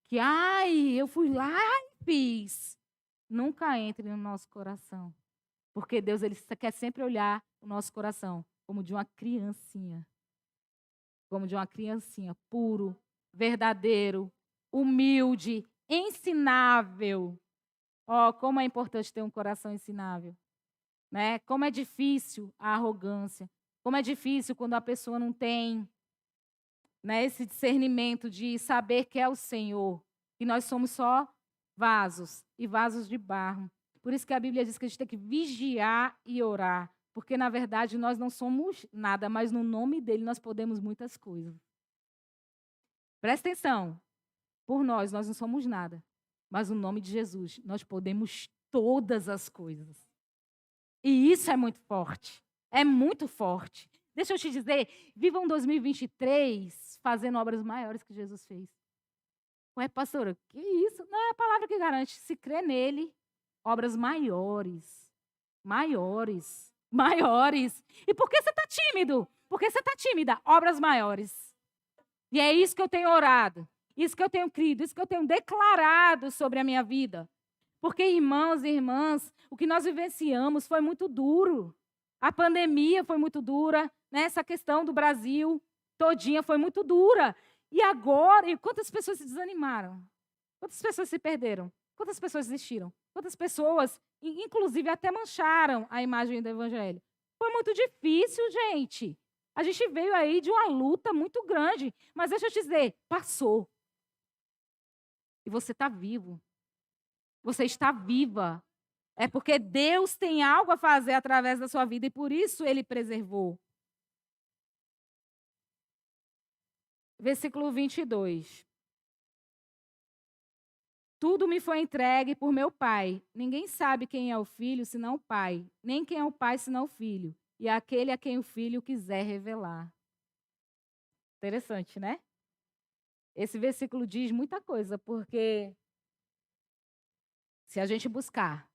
que, ai, eu fui lá e fiz, nunca entre no nosso coração. Porque Deus ele quer sempre olhar o nosso coração como de uma criancinha. Como de uma criancinha, puro, verdadeiro, humilde, ensinável. Ó, como é importante ter um coração ensinável, né? Como é difícil a arrogância, Como é difícil quando a pessoa não tem, né, esse discernimento de saber que é o Senhor. E nós somos só vasos e vasos de barro. Por isso que a Bíblia diz que a gente tem que vigiar e orar. Porque, na verdade, nós não somos nada, mas no nome dele nós podemos muitas coisas. Presta atenção. Por nós não somos nada. Mas no nome de Jesus nós podemos todas as coisas. E isso é muito forte. É muito forte. Deixa eu te dizer, viva um 2023 fazendo obras maiores que Jesus fez. Ué, pastora, que isso? Não é a palavra que garante. Se crê nele, obras maiores. Maiores. Maiores. E por que você está tímido? Por que você está tímida? Obras maiores. E é isso que eu tenho orado. Isso que eu tenho crido. Isso que eu tenho declarado sobre a minha vida. Porque, irmãos e irmãs, o que nós vivenciamos foi muito duro. A pandemia foi muito dura, né? Essa questão do Brasil todinha foi muito dura. E agora, e quantas pessoas se desanimaram? Quantas pessoas se perderam? Quantas pessoas desistiram? Quantas pessoas, inclusive, até mancharam a imagem do Evangelho? Foi muito difícil, gente. A gente veio aí de uma luta muito grande. Mas deixa eu te dizer, passou. E você está vivo. Você está viva. É porque Deus tem algo a fazer através da sua vida e por isso Ele preservou. Versículo 22. Tudo me foi entregue por meu Pai. Ninguém sabe quem é o Filho, senão o Pai. Nem quem é o Pai, senão o Filho. E aquele a quem o Filho quiser revelar. Interessante, né? Esse versículo diz muita coisa, porque se a gente buscar,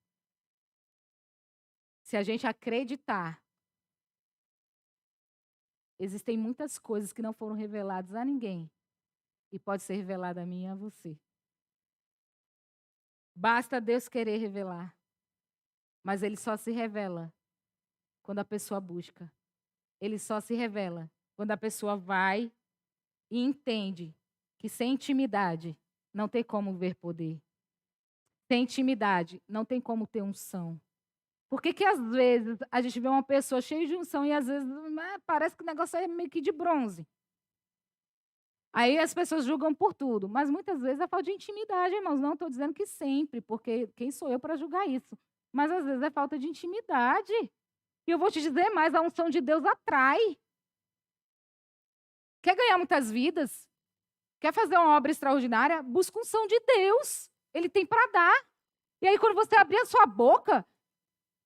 se a gente acreditar, existem muitas coisas que não foram reveladas a ninguém e pode ser revelada a mim e a você. Basta Deus querer revelar, mas Ele só se revela quando a pessoa busca. Ele só se revela quando a pessoa vai e entende que sem intimidade não tem como ver poder. Sem intimidade não tem como ter unção. Por que às vezes a gente vê uma pessoa cheia de unção e às vezes parece que o negócio é meio que de bronze? Aí as pessoas julgam por tudo, mas muitas vezes é falta de intimidade, irmãos. Não estou dizendo que sempre, porque quem sou eu para julgar isso? Mas às vezes é falta de intimidade. E eu vou te dizer mais, a unção de Deus atrai. Quer ganhar muitas vidas? Quer fazer uma obra extraordinária? Busca unção de Deus. Ele tem para dar. E aí quando você abrir a sua boca,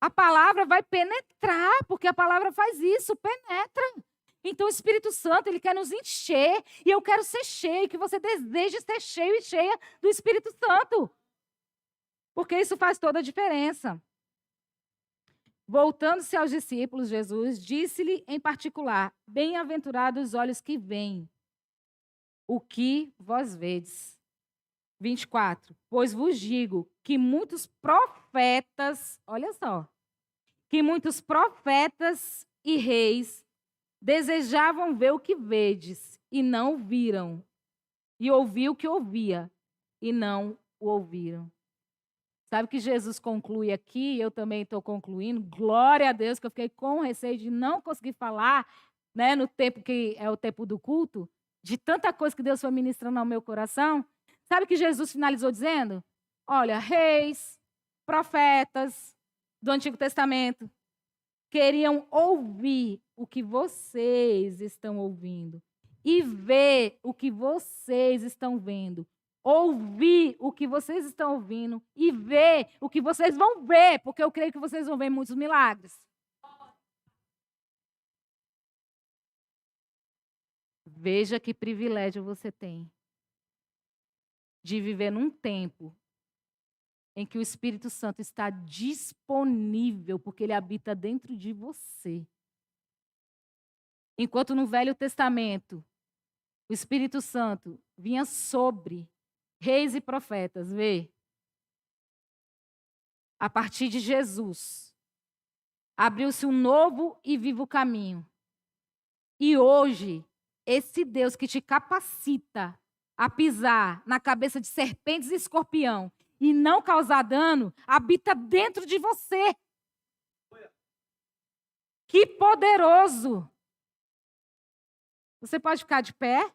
a palavra vai penetrar, porque a palavra faz isso, penetra. Então o Espírito Santo, ele quer nos encher, e eu quero ser cheio, que você deseje ser cheio e cheia do Espírito Santo. Porque isso faz toda a diferença. Voltando-se aos discípulos, Jesus disse-lhe em particular: bem-aventurados os olhos que veem o que vós vedes. 24. Pois vos digo que muitos profetas, olha só, que muitos profetas e reis desejavam ver o que vedes e não viram, e ouvir o que ouvia e não o ouviram. Sabe que Jesus conclui aqui, eu também estou concluindo, glória a Deus, que eu fiquei com receio de não conseguir falar, né, no tempo que é o tempo do culto, de tanta coisa que Deus foi ministrando ao meu coração. Sabe que Jesus finalizou dizendo? Olha, reis, profetas do Antigo Testamento queriam ouvir o que vocês estão ouvindo e ver o que vocês estão vendo. Ouvir o que vocês estão ouvindo e ver o que vocês vão ver, porque eu creio que vocês vão ver muitos milagres. Veja que privilégio você tem de viver num tempo em que o Espírito Santo está disponível, porque ele habita dentro de você. Enquanto no Velho Testamento, o Espírito Santo vinha sobre reis e profetas, vê? A partir de Jesus, abriu-se um novo e vivo caminho. E hoje, esse Deus que te capacita a pisar na cabeça de serpentes e escorpião e não causar dano, habita dentro de você. Que poderoso! Você pode ficar de pé?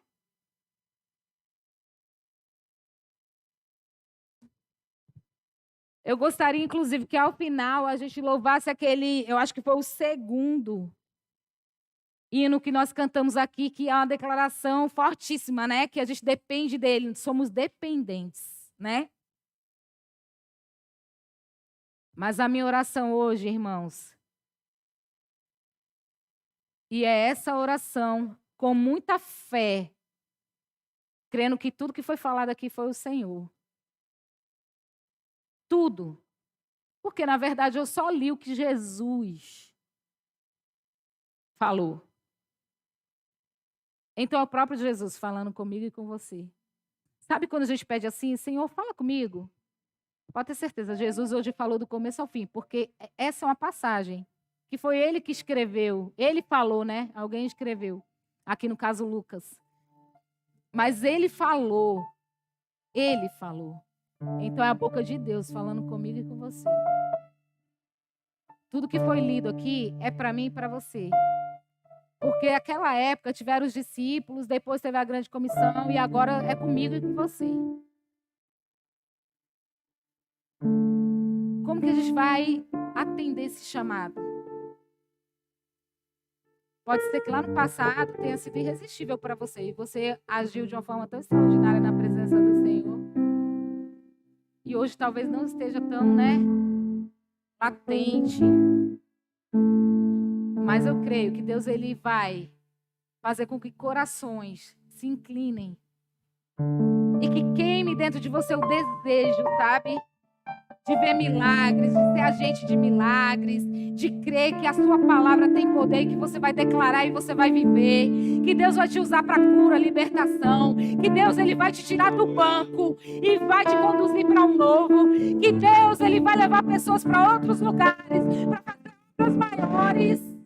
Eu gostaria, inclusive, que ao final a gente louvasse aquele, eu acho que foi o segundo hino que nós cantamos aqui, que é uma declaração fortíssima, né? Que a gente depende dele, somos dependentes, né? Mas a minha oração hoje, irmãos, e é essa oração com muita fé, crendo que tudo que foi falado aqui foi o Senhor. Tudo. Porque, na verdade, eu só li o que Jesus falou. Então, é o próprio Jesus falando comigo e com você. Sabe quando a gente pede assim, Senhor, fala comigo? Pode ter certeza, Jesus hoje falou do começo ao fim, porque essa é uma passagem que foi ele que escreveu. Ele falou, né? Alguém escreveu. Aqui no caso, Lucas. Mas ele falou. Ele falou. Então é a boca de Deus falando comigo e com você. Tudo que foi lido aqui é para mim e para você. Porque naquela época tiveram os discípulos, depois teve a grande comissão e agora é comigo e com você. Como que a gente vai atender esse chamado? Pode ser que lá no passado tenha sido irresistível para você e você agiu de uma forma tão extraordinária na presença do Senhor. E hoje talvez não esteja tão, né, latente. Mas eu creio que Deus ele vai fazer com que corações se inclinem e que queime dentro de você o desejo, sabe? De ver milagres, de ser agente de milagres, de crer que a sua palavra tem poder e que você vai declarar e você vai viver, que Deus vai te usar para cura, libertação, que Deus ele vai te tirar do banco e vai te conduzir para um novo, que Deus ele vai levar pessoas para outros lugares, para fazer obras maiores.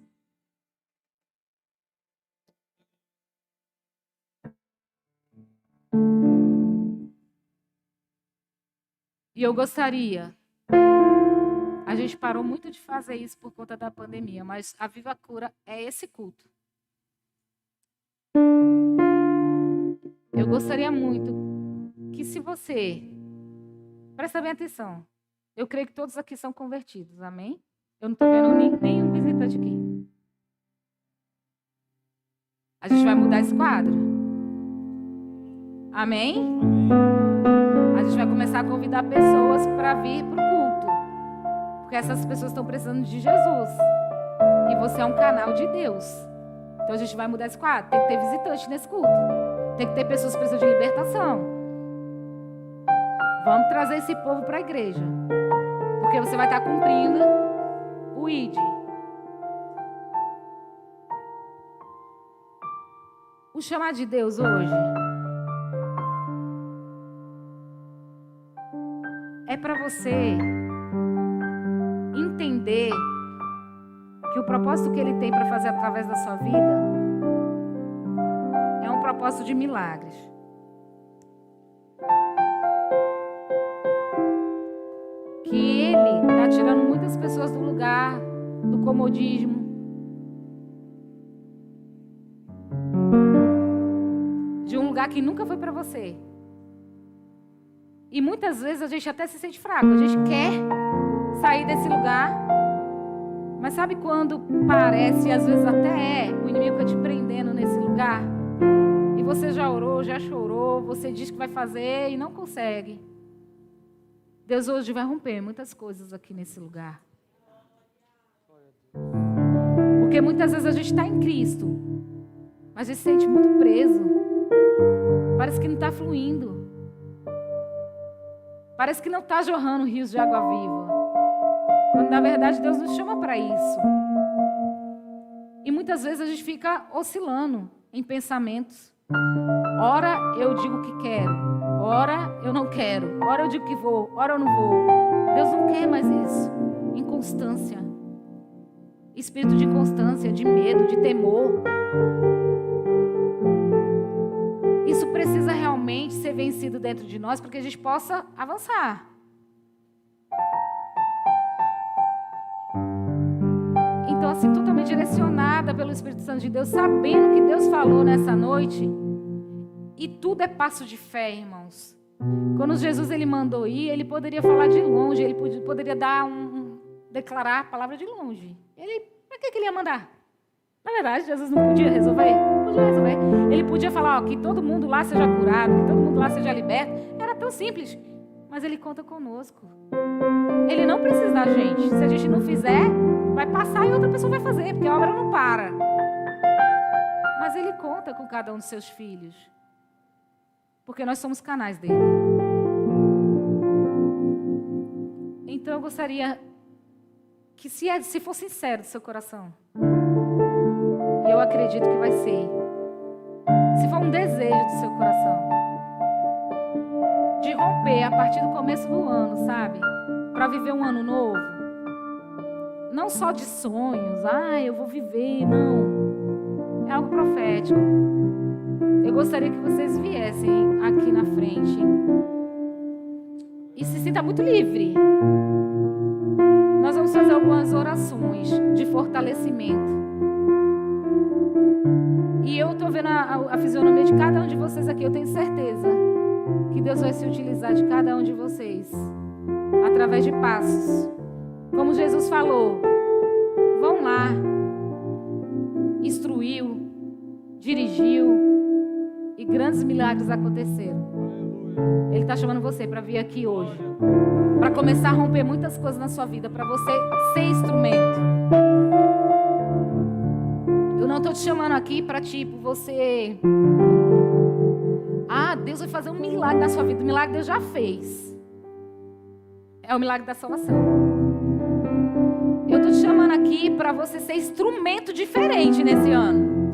E eu gostaria, a gente parou muito de fazer isso por conta da pandemia, mas a Viva Cura é esse culto. Eu gostaria muito que se você, presta bem atenção, eu creio que todos aqui são convertidos, amém? Eu não estou vendo nenhum visitante aqui. A gente vai mudar esse quadro. Amém? A gente vai começar a convidar pessoas para vir para o culto. Porque essas pessoas estão precisando de Jesus. E você é um canal de Deus. Então a gente vai mudar esse quadro. Tem que ter visitante nesse culto. Tem que ter pessoas que precisam de libertação. Vamos trazer esse povo para a igreja. Porque você vai estar cumprindo o ID. O chamado de Deus hoje é para você entender que o propósito que Ele tem para fazer através da sua vida é um propósito de milagres. Que Ele está tirando muitas pessoas do lugar do comodismo, de um lugar que nunca foi para você. E muitas vezes a gente até se sente fraco, a gente quer sair desse lugar, mas sabe quando parece, e às vezes até o inimigo fica te prendendo nesse lugar? E você já orou, já chorou, você diz que vai fazer e não consegue. Deus hoje vai romper muitas coisas aqui nesse lugar. Porque muitas vezes a gente está em Cristo, mas a gente se sente muito preso. Parece que não está fluindo. Parece que não está jorrando rios de água viva. Quando, na verdade, Deus nos chama para isso. E muitas vezes a gente fica oscilando em pensamentos. Ora eu digo que quero. Ora eu não quero. Ora eu digo que vou. Ora eu não vou. Deus não quer mais isso. Inconstância. Espírito de inconstância, de medo, de temor. Isso precisa realmente ser vencido dentro de nós para que a gente possa avançar. Então, então, assim, totalmente direcionada pelo Espírito Santo de Deus, sabendo que Deus falou nessa noite. E tudo é passo de fé, irmãos. Quando Jesus ele mandou ir, ele poderia falar de longe, ele poderia declarar a palavra de longe. Para que ele ia mandar? Na verdade, Jesus não podia resolver? Podia resolver. Ele podia falar que todo mundo lá seja curado, que todo mundo lá seja liberto. Era tão simples. Mas ele conta conosco. Ele não precisa da gente. Se a gente não fizer, vai passar e outra pessoa vai fazer, porque a obra não para. Mas ele conta com cada um dos seus filhos. Porque nós somos canais dele. Então eu gostaria que se for sincero do seu coração, e eu acredito que vai ser, se for um desejo do seu coração, de romper a partir do começo do ano, sabe? Para viver um ano novo. Não só de sonhos, eu vou viver, não. É algo profético. Eu gostaria que vocês viessem aqui na frente e se sinta muito livre. Nós vamos fazer algumas orações de fortalecimento. E eu estou vendo a fisionomia de cada um de vocês aqui. Eu tenho certeza que Deus vai se utilizar de cada um de vocês através de passos. Como Jesus falou, vão lá, instruiu, dirigiu e grandes milagres aconteceram. Ele está chamando você para vir aqui hoje, para começar a romper muitas coisas na sua vida, para você ser instrumento. Eu não estou te chamando aqui para você... Deus vai fazer um milagre na sua vida. O milagre Deus já fez. É o milagre da salvação. Eu estou te chamando aqui para você ser instrumento diferente nesse ano.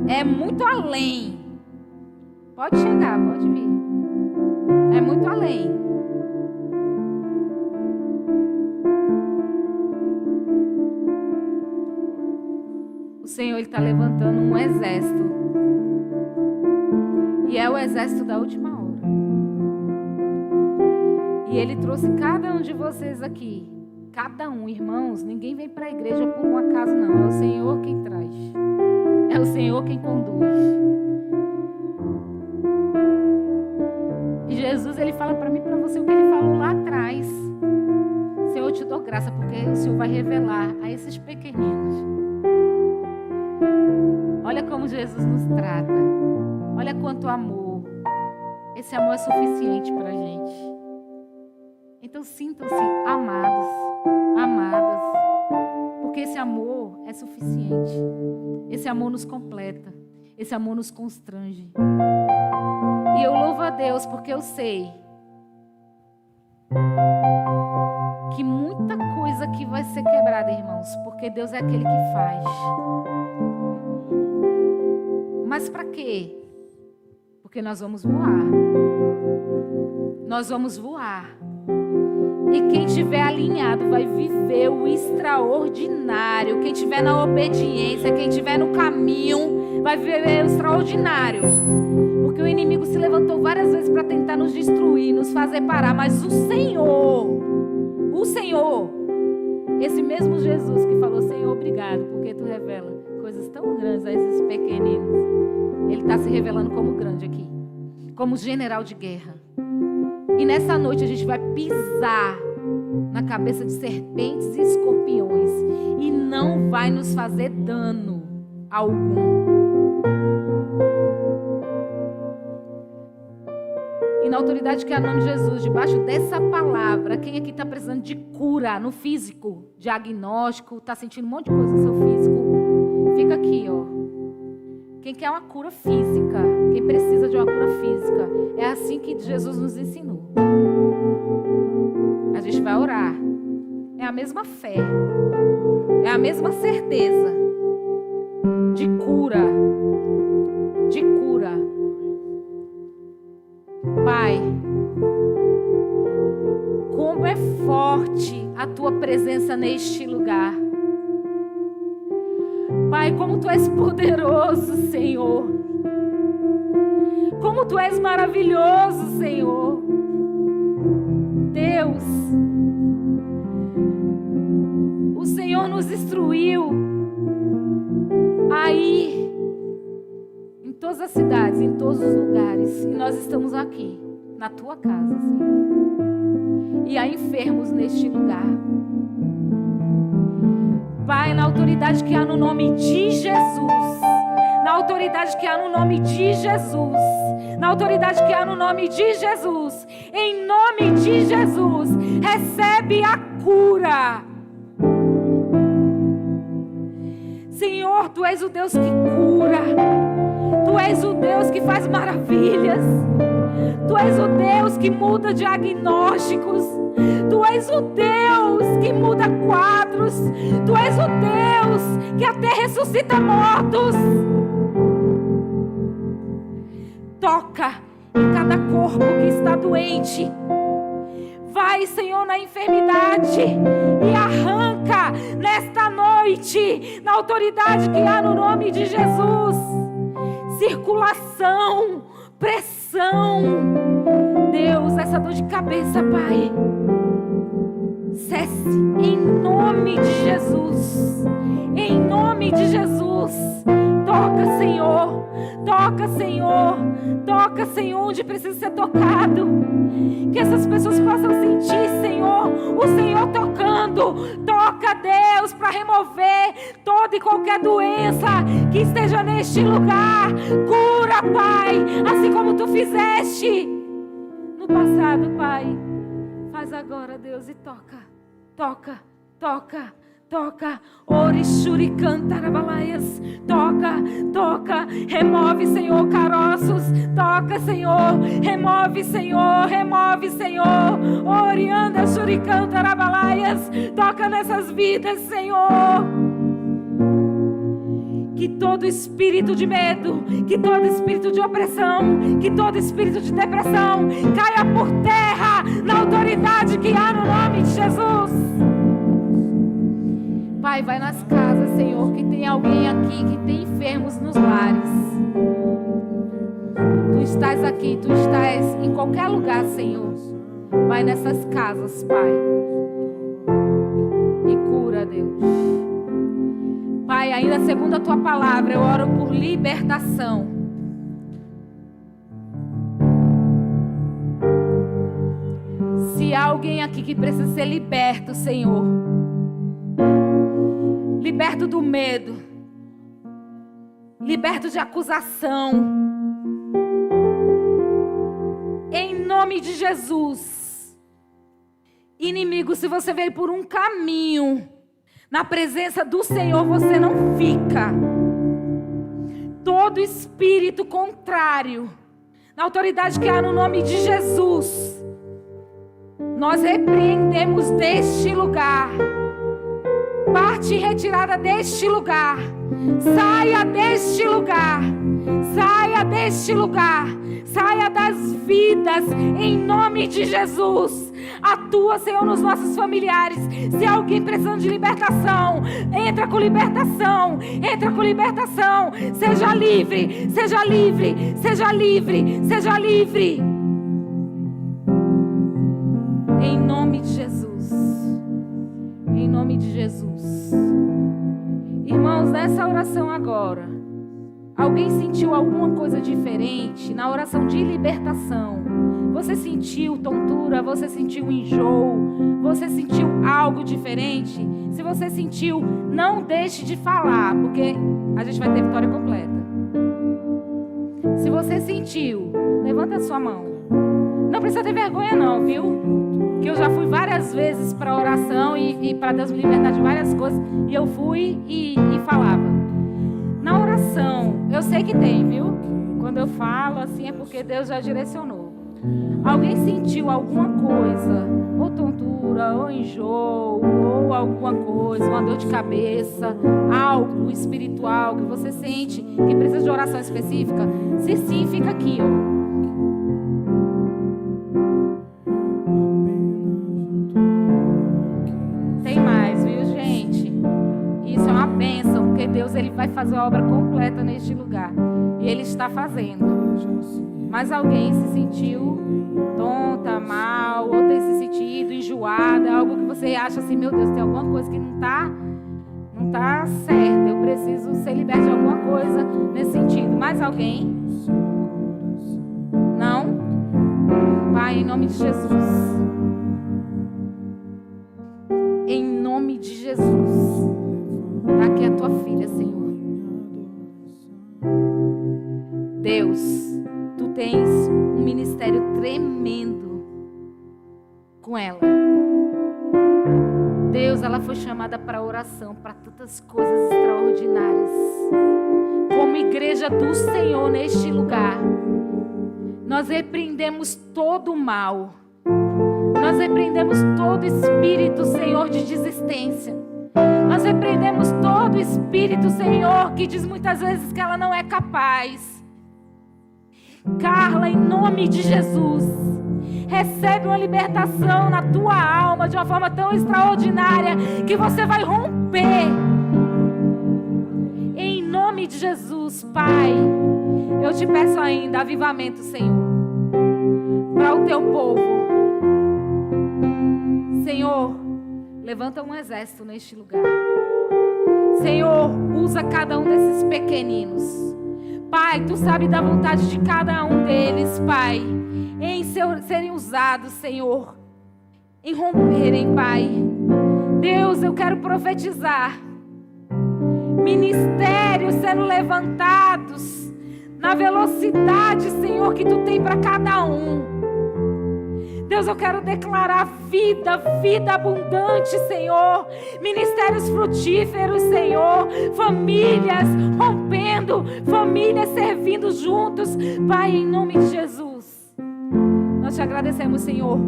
É muito além. Pode chegar, pode vir. É muito além. O Senhor está levantando um exército. E é o exército da última hora. E Ele trouxe cada um de vocês aqui. Cada um, irmãos. Ninguém vem para a igreja por um acaso, não. É o Senhor quem traz. É o Senhor quem conduz. E Jesus, Ele fala para mim e para você o que Ele falou lá atrás. Senhor, eu te dou graça, porque o Senhor vai revelar a esses pequeninos. Olha como Jesus nos trata. Olha quanto amor. Esse amor é suficiente para a gente. Então sintam-se amados, amadas. Porque esse amor é suficiente. Esse amor nos completa. Esse amor nos constrange. E eu louvo a Deus porque eu sei que muita coisa aqui vai ser quebrada, irmãos. Porque Deus é aquele que faz. Mas para quê? Porque nós vamos voar. Nós vamos voar. E quem estiver alinhado vai viver o extraordinário. Quem estiver na obediência, quem estiver no caminho, vai viver o extraordinário. Porque o inimigo se levantou várias vezes para tentar nos destruir, nos fazer parar. Mas o Senhor, esse mesmo Jesus que falou, Senhor, obrigado, porque Tu revela coisas tão grandes a esses pequeninos. Ele está se revelando como grande aqui, como general de guerra. E nessa noite a gente vai pisar na cabeça de serpentes e escorpiões e não vai nos fazer dano algum. E na autoridade que é o nome de Jesus, debaixo dessa palavra, quem aqui está precisando de cura no físico, diagnóstico, está sentindo um monte de coisa no seu físico, fica aqui, ó. Quem quer uma cura física, quem precisa de uma cura física, é assim que Jesus nos ensinou. A gente vai orar. É a mesma fé. É a mesma certeza de cura. De cura. Pai, como é forte a Tua presença neste lugar. Pai, como Tu és poderoso, Senhor. Como Tu és maravilhoso, Senhor. Deus, o Senhor nos instruiu todas as cidades, em todos os lugares. E nós estamos aqui, na tua casa, Senhor. E há enfermos neste lugar. Pai, na autoridade que há no nome de Jesus. Na autoridade que há no nome de Jesus. Na autoridade que há no nome de Jesus. Em nome de Jesus. Recebe a cura. Senhor, Tu és o Deus que cura. Tu és o Deus que faz maravilhas. Tu és o Deus que muda diagnósticos. Tu és o Deus que muda quadros. Tu és o Deus que até ressuscita mortos. Toca em cada corpo que está doente. Vai, Senhor, na enfermidade e arranca nesta noite, na autoridade que há no nome de Jesus, circulação, pressão. Deus, essa dor de cabeça, Pai, cesse em nome de Jesus. Em nome de Jesus. Toca, Senhor. Toca, Senhor. Toca, Senhor, onde precisa ser tocado. Que essas pessoas possam sentir, Senhor, o Senhor tocando. Toca, Deus, para remover toda e qualquer doença que esteja neste lugar. Cura, Pai, assim como Tu fizeste no passado, Pai. Faz agora, Deus, e toca. Toca, toca. Toca, Orixuri cantarabalaia,s. Toca, toca, remove, Senhor, caroços. Toca, Senhor, remove, Senhor, remove, Senhor. Orianda, Shuri cantarabalaia,s. Toca nessas vidas, Senhor. Que todo espírito de medo, que todo espírito de opressão, que todo espírito de depressão caia por terra na autoridade que há no nome de Jesus. Pai, vai nas casas, Senhor, que tem alguém aqui que tem enfermos nos lares. Tu estás aqui, Tu estás em qualquer lugar, Senhor. Vai nessas casas, Pai, e cura, Deus. Pai, ainda segundo a Tua palavra, eu oro por libertação. Se há alguém aqui que precisa ser liberto, Senhor, liberto do medo, liberto de acusação, em nome de Jesus. Inimigo, se você veio por um caminho, na presença do Senhor você não fica. Todo espírito contrário, na autoridade que há no nome de Jesus, nós repreendemos deste lugar. Parte retirada deste lugar. Saia deste lugar. Saia deste lugar. Saia das vidas em nome de Jesus. Atua, Senhor, nos nossos familiares. Se alguém precisando de libertação, entra com libertação. Entra com libertação. Seja livre. Seja livre. Seja livre. Seja livre. Em nome de Jesus. Em nome de Jesus. Irmãos, nessa oração agora, alguém sentiu alguma coisa diferente na oração de libertação? Você sentiu tontura? Você sentiu enjoo? Você sentiu algo diferente? Se você sentiu, não deixe de falar, porque a gente vai ter vitória completa. Se você sentiu, levanta a sua mão. Não precisa ter vergonha não, viu? Que eu já fui várias vezes para oração e para Deus me libertar de várias coisas. E eu fui e falava. Na oração, eu sei que tem, viu? Quando eu falo assim é porque Deus já direcionou. Alguém sentiu alguma coisa, ou tontura, ou enjoo, ou alguma coisa, uma dor de cabeça, algo espiritual que você sente que precisa de oração específica? Se sim, fica aqui, ó. Deus, Ele vai fazer a obra completa neste lugar. E Ele está fazendo. Mas alguém se sentiu tonta, mal, ou tem se sentido enjoada, algo que você acha assim, meu Deus, tem alguma coisa que não tá certa. Eu preciso ser liberta de alguma coisa nesse sentido. Mais alguém? Pai, em nome de Jesus. Em nome de Jesus. Está aqui a tua filha, Senhor. Deus, tu tens um ministério tremendo com ela. Deus, ela foi chamada para oração, para tantas coisas extraordinárias. Como igreja do Senhor neste lugar, nós repreendemos todo o mal. Nós repreendemos todo espírito, Senhor, de desistência. Nós repreendemos todo espírito, Senhor, que diz muitas vezes que ela não é capaz. Carla, em nome de Jesus, recebe uma libertação na tua alma de uma forma tão extraordinária que você vai romper. Em nome de Jesus, Pai, eu te peço ainda avivamento, Senhor, para o teu povo. Senhor, levanta um exército neste lugar. Senhor, usa cada um desses pequeninos. Pai, tu sabe da vontade de cada um deles, Pai, em serem usados, Senhor, em romperem, Pai. Deus, eu quero profetizar ministérios sendo levantados na velocidade, Senhor, que tu tem para cada um. Deus, eu quero declarar vida, vida abundante, Senhor. Ministérios frutíferos, Senhor. Famílias rompendo, famílias servindo juntos. Pai, em nome de Jesus, nós te agradecemos, Senhor,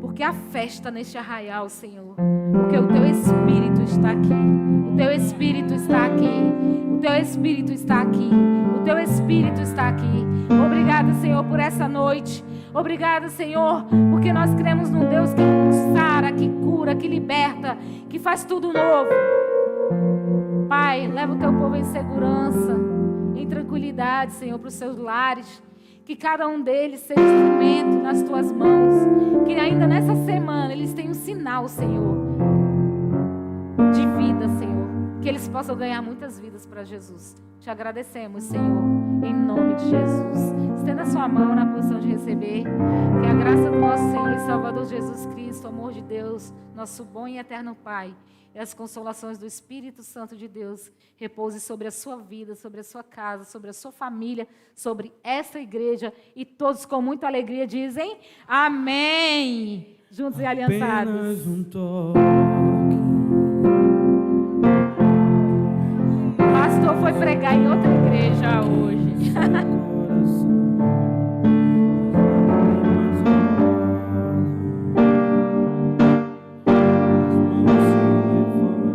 porque a festa neste arraial, Senhor, porque o teu Espírito está aqui. O teu Espírito está aqui. O teu Espírito está aqui. O teu Espírito está aqui. Obrigada, Senhor, por essa noite. Obrigada, Senhor, porque nós cremos num Deus que sara, que cura, que liberta, que faz tudo novo. Pai, leva o teu povo em segurança, em tranquilidade, Senhor, para os seus lares. Que cada um deles seja instrumento nas tuas mãos. Que ainda nessa semana eles tenham um sinal, Senhor, de vida, Senhor. Que eles possam ganhar muitas vidas para Jesus. Te agradecemos, Senhor, em nome de Jesus. Estenda a sua mão na posição de receber. Que a graça do nosso Senhor e Salvador Jesus Cristo, o amor de Deus, nosso bom e eterno Pai, e as consolações do Espírito Santo de Deus repouse sobre a sua vida, sobre a sua casa, sobre a sua família, sobre essa igreja. E todos com muita alegria dizem amém. Juntos e aliançados. Apenas um toque. O pastor foi pregar em outra igreja hoje.